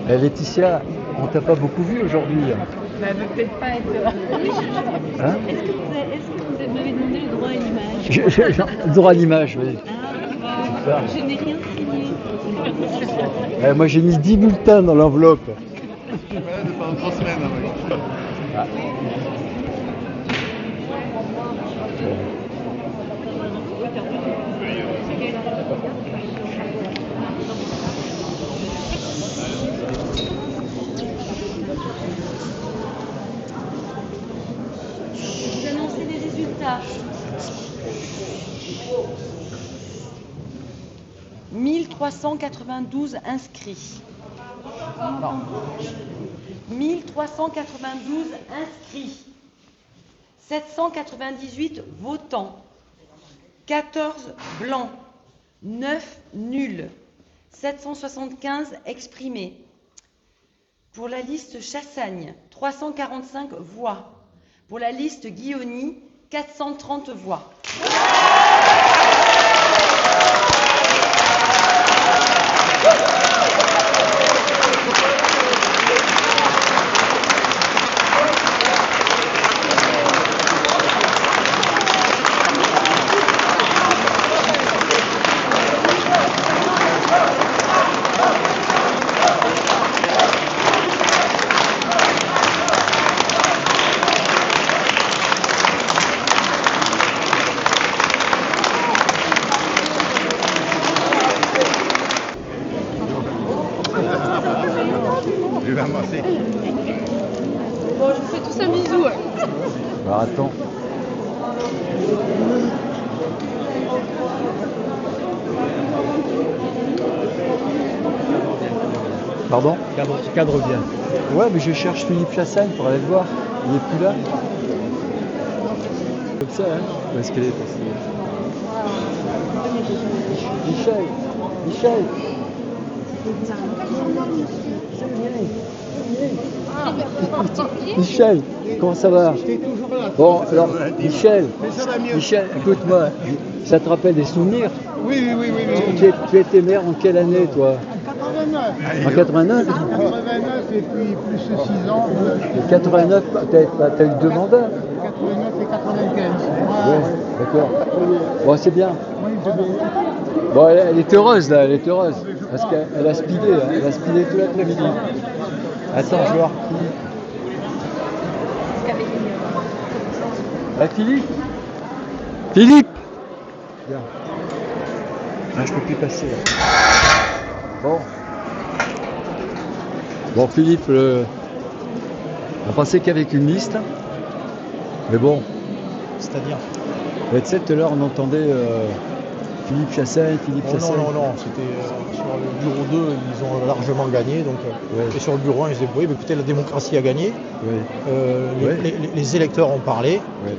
Eh, Laetitia, on t'a pas beaucoup vu aujourd'hui. Bah, elle veut peut-être pas être. Hein? Est-ce que vous m'avez demandé le droit à l'image? Le droit à l'image, oui. Je n'ai rien signé. Eh, moi, j'ai mis 10 bulletins dans l'enveloppe. Pendant 3 semaines. Ah. Vous annoncez les résultats. 1392 inscrits. 1392 inscrits. 798 votants. 14 blancs. 9 nuls. 775 exprimés. Pour la liste Chassagne, 345 voix. Pour la liste Guilloni, 430 voix. Je vais ramasser. Bon, je vous fais tous un bisou. Alors attends. Pardon? Cadre bien. Ouais, mais je cherche Philippe Chassagne pour aller le voir. Il n'est plus là. Comme ça, hein? Où est-ce qu'elle est passée? Michel. Michel, comment ça va? Bon, alors, Michel, écoute-moi, ça te rappelle des souvenirs? Oui. Tu étais maire en quelle année, toi? En 89 89 et puis plus 6 ans. 89, t'as eu 2 mandats. 89 et 95. Ouais, d'accord. Bon, c'est bien. Oui, je vais. Bon, elle est heureuse là, elle est heureuse. Parce qu'elle a speedé, hein. Elle a speedé tout l'après-midi. Attends, je vais voir. Ah, Philippe Philippe Viens. Ah, je peux plus passer là. Bon. Bon, Philippe, on pensait qu'avec une liste. Mais bon. C'est-à-dire Tu sais, tout à l'heure, on entendait Philippe Chassaigne, Chassaigne. Non, c'était sur le bureau 2, ils ont largement gagné. Donc, Ouais. Et sur le bureau 1, ils disaient oui, mais écoutez, la démocratie a gagné. Oui. Ouais. Les électeurs ont parlé. Ouais.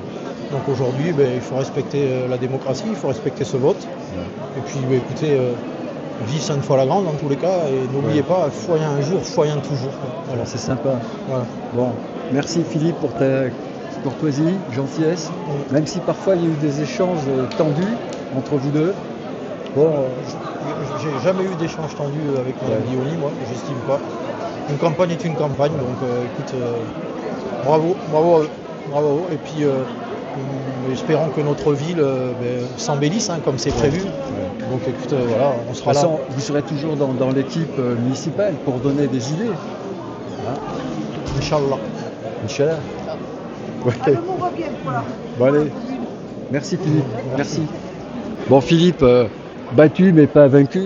Donc aujourd'hui, il faut respecter la démocratie, il faut respecter ce vote. Ouais. Et puis écoutez, vive 5 fois la grande dans tous les cas. Et n'oubliez pas, foyen un jour, foyen toujours. Voilà, c'est sympa. Voilà. Bon, merci Philippe pour ta courtoisie, gentillesse. Même si parfois il y a eu des échanges tendus entre vous deux. Bon, j'ai jamais eu d'échange tendu avec Mme Guillaumy, moi, j'estime pas. Une campagne est une campagne, donc écoute, bravo. Et puis espérons que notre ville s'embellisse comme c'est prévu. Ouais. Donc écoute, voilà, on sera de toute là. façon, vous serez toujours dans l'équipe municipale pour donner des idées. Hein? Inch'Allah. Inch'Allah. Ouais. Bon allez, merci Philippe, merci. Bon Philippe, battu mais pas vaincu.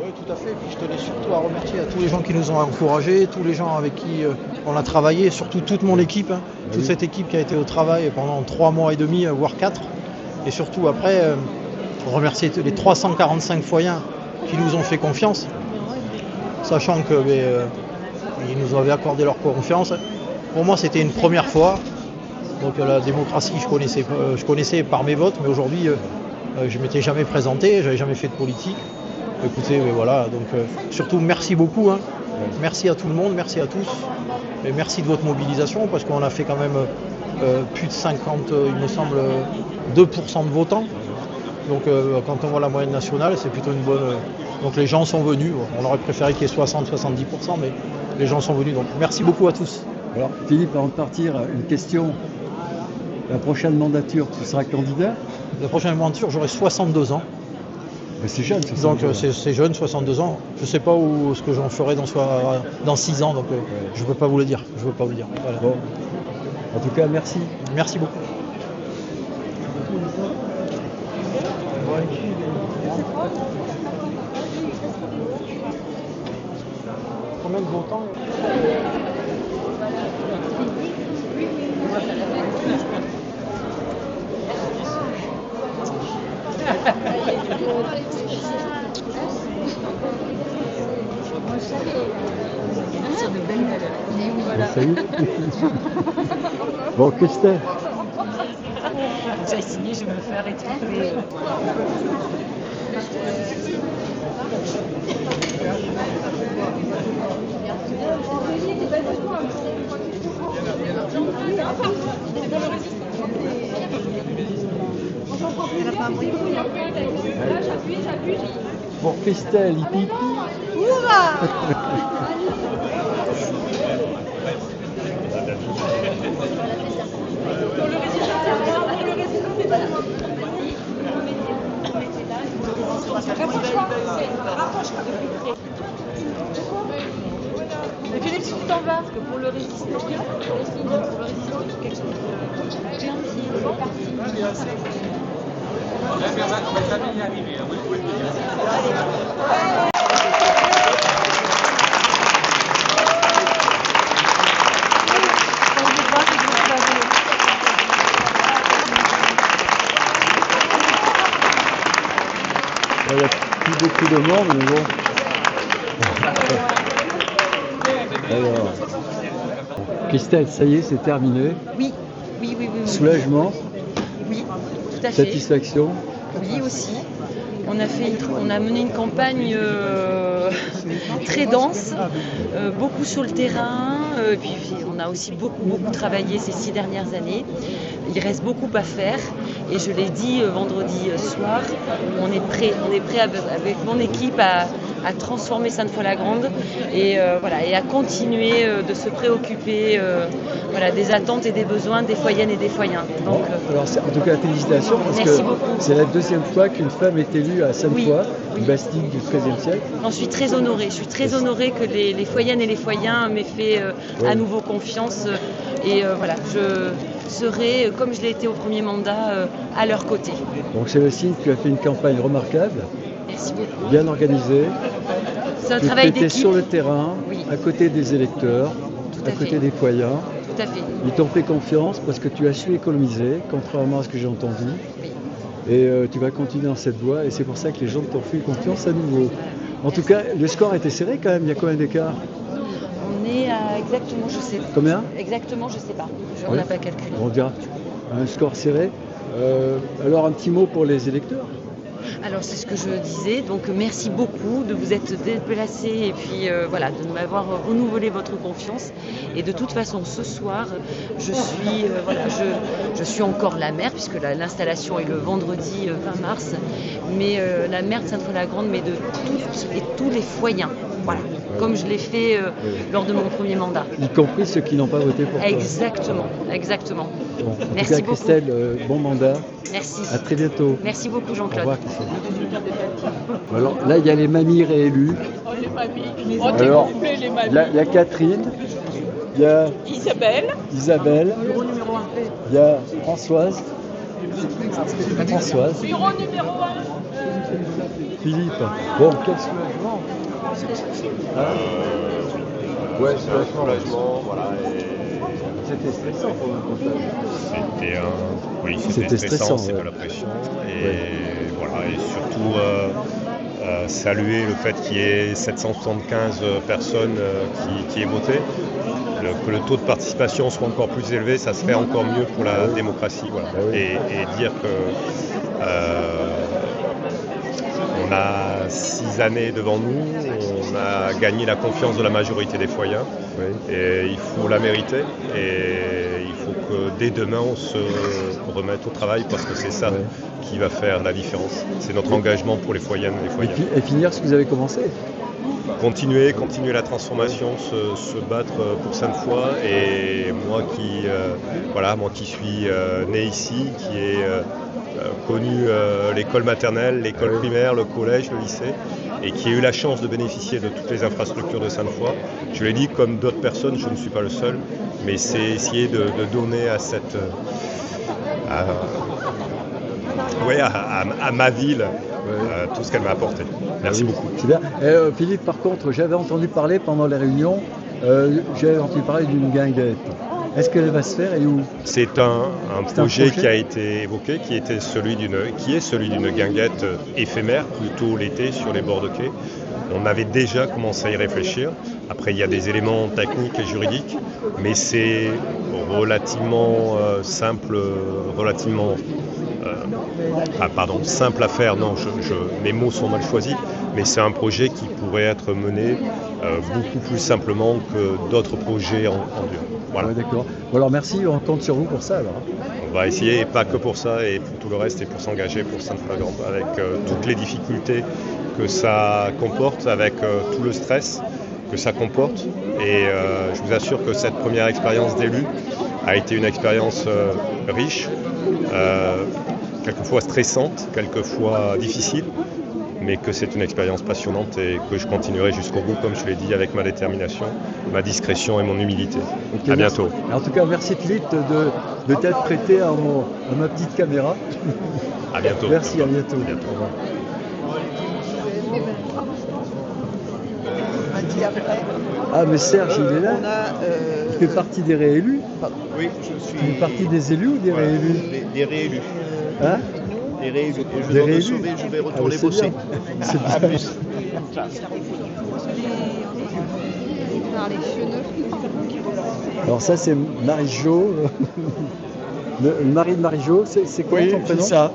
Oui, tout à fait. Puis je tenais surtout à remercier à tous les gens qui nous ont encouragés, tous les gens avec qui on a travaillé, surtout toute mon équipe, toute cette équipe qui a été au travail pendant 3 mois et demi, voire 4. Et surtout après, remercier les 345 foyens qui nous ont fait confiance, sachant que ils nous avaient accordé leur confiance. Pour moi, c'était une première fois. Donc la démocratie, je connaissais par mes votes, mais aujourd'hui, je ne m'étais jamais présenté, j'avais jamais fait de politique. Écoutez, voilà, donc surtout merci beaucoup, merci à tout le monde, merci à tous, et merci de votre mobilisation, parce qu'on a fait quand même plus de 50, il me semble, 2% de votants. Donc quand on voit la moyenne nationale, c'est plutôt une bonne... Donc les gens sont venus, on aurait préféré qu'il y ait 60-70%, mais les gens sont venus, donc merci beaucoup à tous. Alors Philippe, avant de partir, une question. La prochaine mandature, tu seras candidat? La prochaine mandature, j'aurai 62 ans. Mais c'est jeune, 62 donc c'est jeune, 62 ans. Je ne sais pas ce que j'en ferai dans 6 ans, donc je ne peux pas vous le dire. Voilà. Bon. En tout cas, merci. Merci beaucoup. Combien de votants? Sur de belles valeurs. Voilà. Salut. Bon, Christelle. J'ai signé, je vais me faire étouffer. Pour Christelle, hippie. Mais Philippe, si tu t'en vas, parce que pour le résister, pour le résister, quelque chose de gentil, c'est parti. Il n'y a plus beaucoup de monde, mais bon. Alors, Christelle, ça y est, c'est terminé. Oui. Soulagement. Oui, tout à fait. Satisfaction. Oui, aussi. On a mené une campagne très dense, beaucoup sur le terrain, puis on a aussi beaucoup travaillé ces 6 dernières années. Il reste beaucoup à faire et je l'ai dit vendredi soir, on est prêt avec mon équipe à à transformer Sainte-Foy-la-Grande et, voilà, et à continuer de se préoccuper voilà, des attentes et des besoins des foyennes et des foyens. Donc, alors, en tout cas, félicitations, parce que c'est la deuxième fois qu'une femme est élue à Sainte-Foy, une bastide du XIIIe siècle. J'en suis très honorée. Je suis très honorée que les foyennes et les foyens m'aient fait à nouveau confiance. Et voilà, je serai, comme je l'ai été au premier mandat, à leur côté. Donc c'est le signe que tu as fait une campagne remarquable, Merci beaucoup. bien organisée. C'est un travail d'équipe. Tu étais sur le terrain, à côté des électeurs, à côté des foyens. Tout à fait. Ils t'ont fait confiance parce que tu as su économiser, contrairement à ce que j'ai entendu. Oui. Et tu vas continuer dans cette voie et c'est pour ça que les gens t'ont fait confiance à nouveau. En tout cas, le score a été serré quand même, il y a combien d'écart? On est à exactement, je sais pas. Combien? Exactement, je sais pas. On n'a pas calculé. On dira un score serré. Alors un petit mot pour les électeurs. Alors c'est ce que je disais, donc merci beaucoup de vous être déplacés et puis voilà, de m'avoir renouvelé votre confiance. Et de toute façon, ce soir, je suis, voilà, je suis encore la maire, puisque l'installation est le vendredi 20 mars, mais la maire de Sainte-Foy-la-Grande, mais de toutes et tous les foyens. Voilà, comme je l'ai fait lors de mon premier mandat. Y compris ceux qui n'ont pas voté pour toi. Exactement, exactement. Bon, en merci tout cas, beaucoup. Christelle, bon mandat. Merci. À très bientôt. Merci beaucoup, Au Jean-Claude. revoir, Christelle. Alors là, il y a les mamies réélues. Oh, les mamies. Oh, t'es Alors, complet, les mamies. il y a Catherine, il y a Isabelle, il y a Françoise. bureau numéro 1. Philippe. Bon, quel soulagement. Ouais, c'est un soulagement, voilà. C'était stressant pour le Oui, c'était stressant, c'est ouais. de la pression. Et voilà, et surtout saluer le fait qu'il y ait 775 personnes qui aient voté. Que le taux de participation soit encore plus élevé, ça serait encore mieux pour la démocratie. Voilà. Et dire que on a 6 années devant nous, on a gagné la confiance de la majorité des foyens, et il faut la mériter, et il faut que dès demain on se remette au travail, parce que c'est ça qui va faire la différence. C'est notre engagement pour les foyennes et les foyens. Et finir ce que vous avez commencé. Continuer la transformation, se battre pour Sainte-Foy, et moi qui suis né ici, qui ai connu l'école maternelle, l'école primaire, le collège, le lycée, et qui ai eu la chance de bénéficier de toutes les infrastructures de Sainte-Foy. Je l'ai dit, comme d'autres personnes, je ne suis pas le seul, mais c'est essayer de donner à cette à ma ville tout ce qu'elle m'a apporté. Merci beaucoup. C'est bien. Philippe, par contre, j'avais entendu parler pendant les réunions, j'avais entendu parler d'une guinguette. Est-ce qu'elle va se faire et où? C'est un projet qui a été évoqué, qui est celui d'une guinguette éphémère, plutôt l'été, sur les bords de quai. On avait déjà commencé à y réfléchir. Après, il y a des éléments techniques et juridiques, mais c'est relativement simple, simple à faire. Non, mes mots sont mal choisis, mais c'est un projet qui pourrait être mené beaucoup plus simplement que d'autres projets en dur. Voilà. Ouais, d'accord. Bon, alors merci, on compte sur vous pour ça alors. On va essayer, et pas que pour ça, et pour tout le reste, et pour s'engager pour Sainte-Foy-la-Grande, avec toutes les difficultés que ça comporte, avec tout le stress que ça comporte. Et je vous assure que cette première expérience d'élu a été une expérience riche, quelquefois stressante, quelquefois difficile, mais que c'est une expérience passionnante et que je continuerai jusqu'au bout, comme je l'ai dit, avec ma détermination, ma discrétion et mon humilité. Okay, à bientôt. En tout cas, merci Philippe de t'être prêté à ma petite caméra. À bientôt. Merci, à bientôt. À bientôt. Ah, mais Serge, il est là. Il fait partie des réélus. Oui, je suis. Tu fais partie des élus ou des réélus? Des réélus. Hein? Des réélus. Et je vais recevoir, je vais retourner bosser. C'est bien. À plus. Alors ça, c'est Marie-Jo. Le mari de Marie-Jo, c'est quoi ton prénom? C'est ça.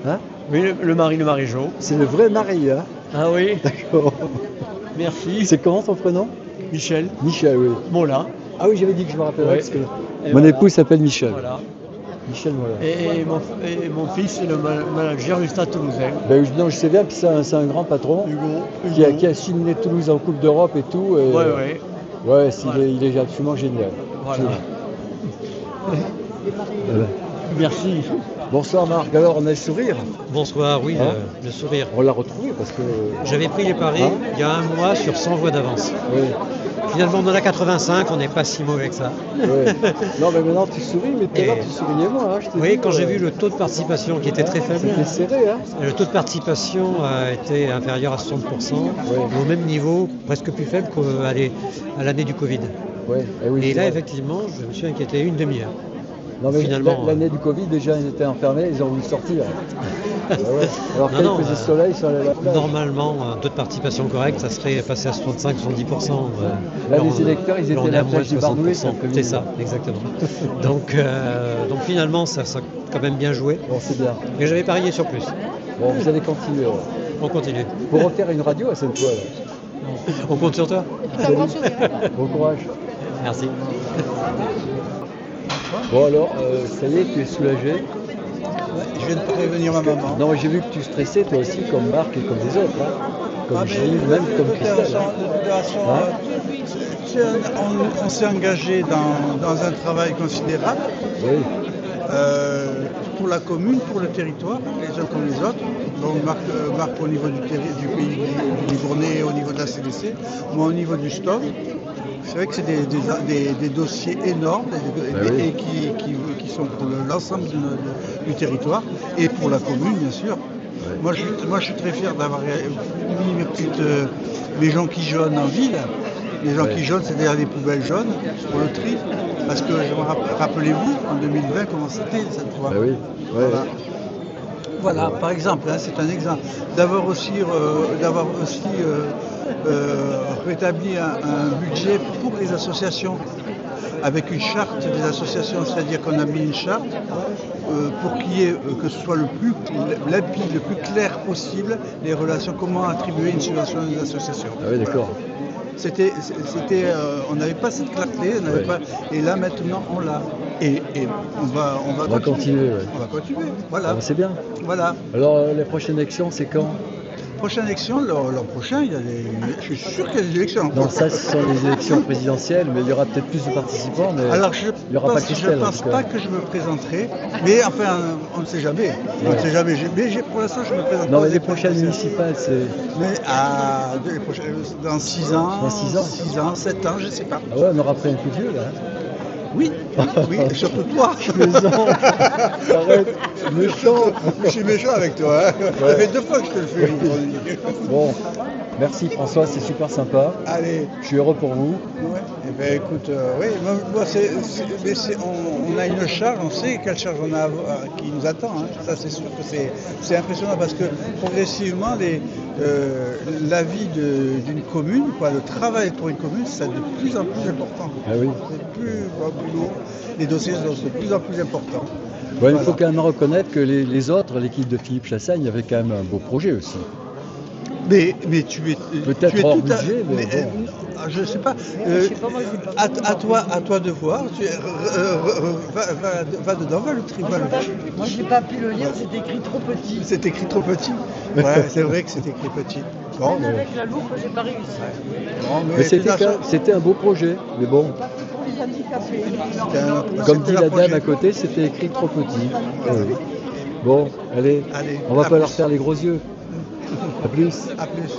Hein? Oui, le mari de Marie-Jo. C'est le vrai mari, hein? Ah oui. D'accord. Merci. C'est comment ton prénom? Michel. Michel, oui. Bon là. Ah oui, j'avais dit que je me rappellerais, Ouais. parce que Et mon voilà. épouse s'appelle Michel. Voilà. Michel Moller. Et mon fils est le manager du Stade Toulousain. Ben, non, je sais bien, puis c'est un grand patron qui a signé Toulouse en Coupe d'Europe et tout. Et, Ouais. Ouais, il est absolument génial. Voilà. Merci. Bonsoir Marc, alors on a le sourire. Bonsoir, oui, Hein le sourire. On l'a retrouvé parce que... J'avais pris les paris il y a un mois sur 100 voix d'avance. Oui. Finalement, on en a 85, on n'est pas si mauvais que ça. Ouais. Non, mais maintenant tu souris, mais tout à l'heure tu souriais moins. Hein, je t'ai Oui, dit, quand j'ai vu le taux de participation qui était très faible, c'était serré. Hein. le taux de participation a été inférieur à 60%, au même niveau, presque plus faible qu'à l'année du Covid. Ouais. Oui, Et là, vrai. effectivement, je me suis inquiété une demi-heure. Non, mais finalement, l'année du Covid, déjà, ils étaient enfermés, ils ont voulu sortir. Ouais. Alors qu'il faisait soleil, ils sont allés à la plage. Normalement, un taux de participation correct, ça serait passé à 65-70%. Là, les électeurs, ils étaient à la plage du Barnoulet. C'est ça, exactement. donc finalement, ça a quand même bien joué. Bon, c'est bien. Mais j'avais parié sur plus. Bon, vous allez continuer. Alors. On continue. Pour refaire une radio à Sainte-Foy. On compte sur toi. Bon courage. Merci. Bon alors, ça y est, tu es soulagé? Je viens de prévenir ma maman. Non, j'ai vu que tu stressais toi aussi, comme Marc et comme les autres. Hein. Comme Gilles, même comme Christelle. On s'est engagé dans un travail considérable. Oui. Pour la commune, pour le territoire, les uns comme les autres. Donc Marc au niveau du pays du Livournais, au niveau de la CDC, moi au niveau du STOP. C'est vrai que c'est des dossiers énormes et qui sont pour l'ensemble du territoire et pour la commune, bien sûr. Moi, je suis très fier d'avoir mis mes gens qui jaunent en ville. Les gens qui jaunent, c'est-à-dire les poubelles jaunes pour le tri. Parce que, rappelez-vous, en 2020, comment c'était cette fois. Oui. Ouais. Voilà, par exemple, hein, c'est un exemple. D'avoir aussi rétabli un budget pour les associations, avec une charte des associations, c'est-à-dire qu'on a mis une charte pour qu'il y ait, que ce soit le plus limpide, le plus clair possible, les relations, comment attribuer une subvention à des associations. Ah oui, d'accord. On n'avait pas cette clarté, et là maintenant on l'a. Et on va continuer. Ouais. On va continuer, voilà. Ah, c'est bien. Voilà. Alors les prochaines élections, c'est quand? Prochaine élection, l'an prochain, je suis sûr qu'il y a des élections. Non, ça, ce sont les élections présidentielles, mais il y aura peut-être plus de participants. Mais alors, il n'y aura pas Christelle. Je ne pense pas que je me présenterai, mais enfin, on ne sait jamais. On ne sait jamais. Mais pour l'instant, je me présente pas. Non, mais les prochaines municipales, c'est. Mais dans 6 ans, dans 6 ans, 6 ans, 7 ans, je ne sais pas. Ah ouais, on aura pris un coup de vieux, là. Oui, et surtout toi. Je plaisante. Arrête, méchant. Je suis méchant avec toi. Hein. Ouais. Ça fait 2 fois que je te le fais aujourd'hui. Bon, merci François, c'est super sympa. Allez. Je suis heureux pour vous. Ouais. Eh bien écoute, oui, moi, on a une charge, on sait quelle charge on a qui nous attend. Hein. Ça c'est sûr que c'est impressionnant parce que progressivement, la vie d'une commune, le travail pour une commune, c'est de plus en plus important. Ah oui. C'est plus lourd. Les dossiers sont de plus en plus importants. Bon, Voilà. il faut quand même reconnaître que les autres, l'équipe de Philippe Chassagne, avait quand même un beau projet aussi. Mais tu es peut-être hors budget, mais bon. Je ne sais pas. À toi de voir. Va dedans, va le tribunal. Moi, je n'ai pas pu le lire, c'est écrit trop petit. C'est écrit trop petit. Ouais, c'est vrai que c'est écrit petit. Bon, Même avec la loupe, j'ai pas réussi. Bon, mais c'était un beau projet, mais bon. Pour les handicapés. Comme dit la dame à côté, c'était écrit trop petit. Oui. Bon, allez, on va pas leur faire les gros yeux. À plus. À plus.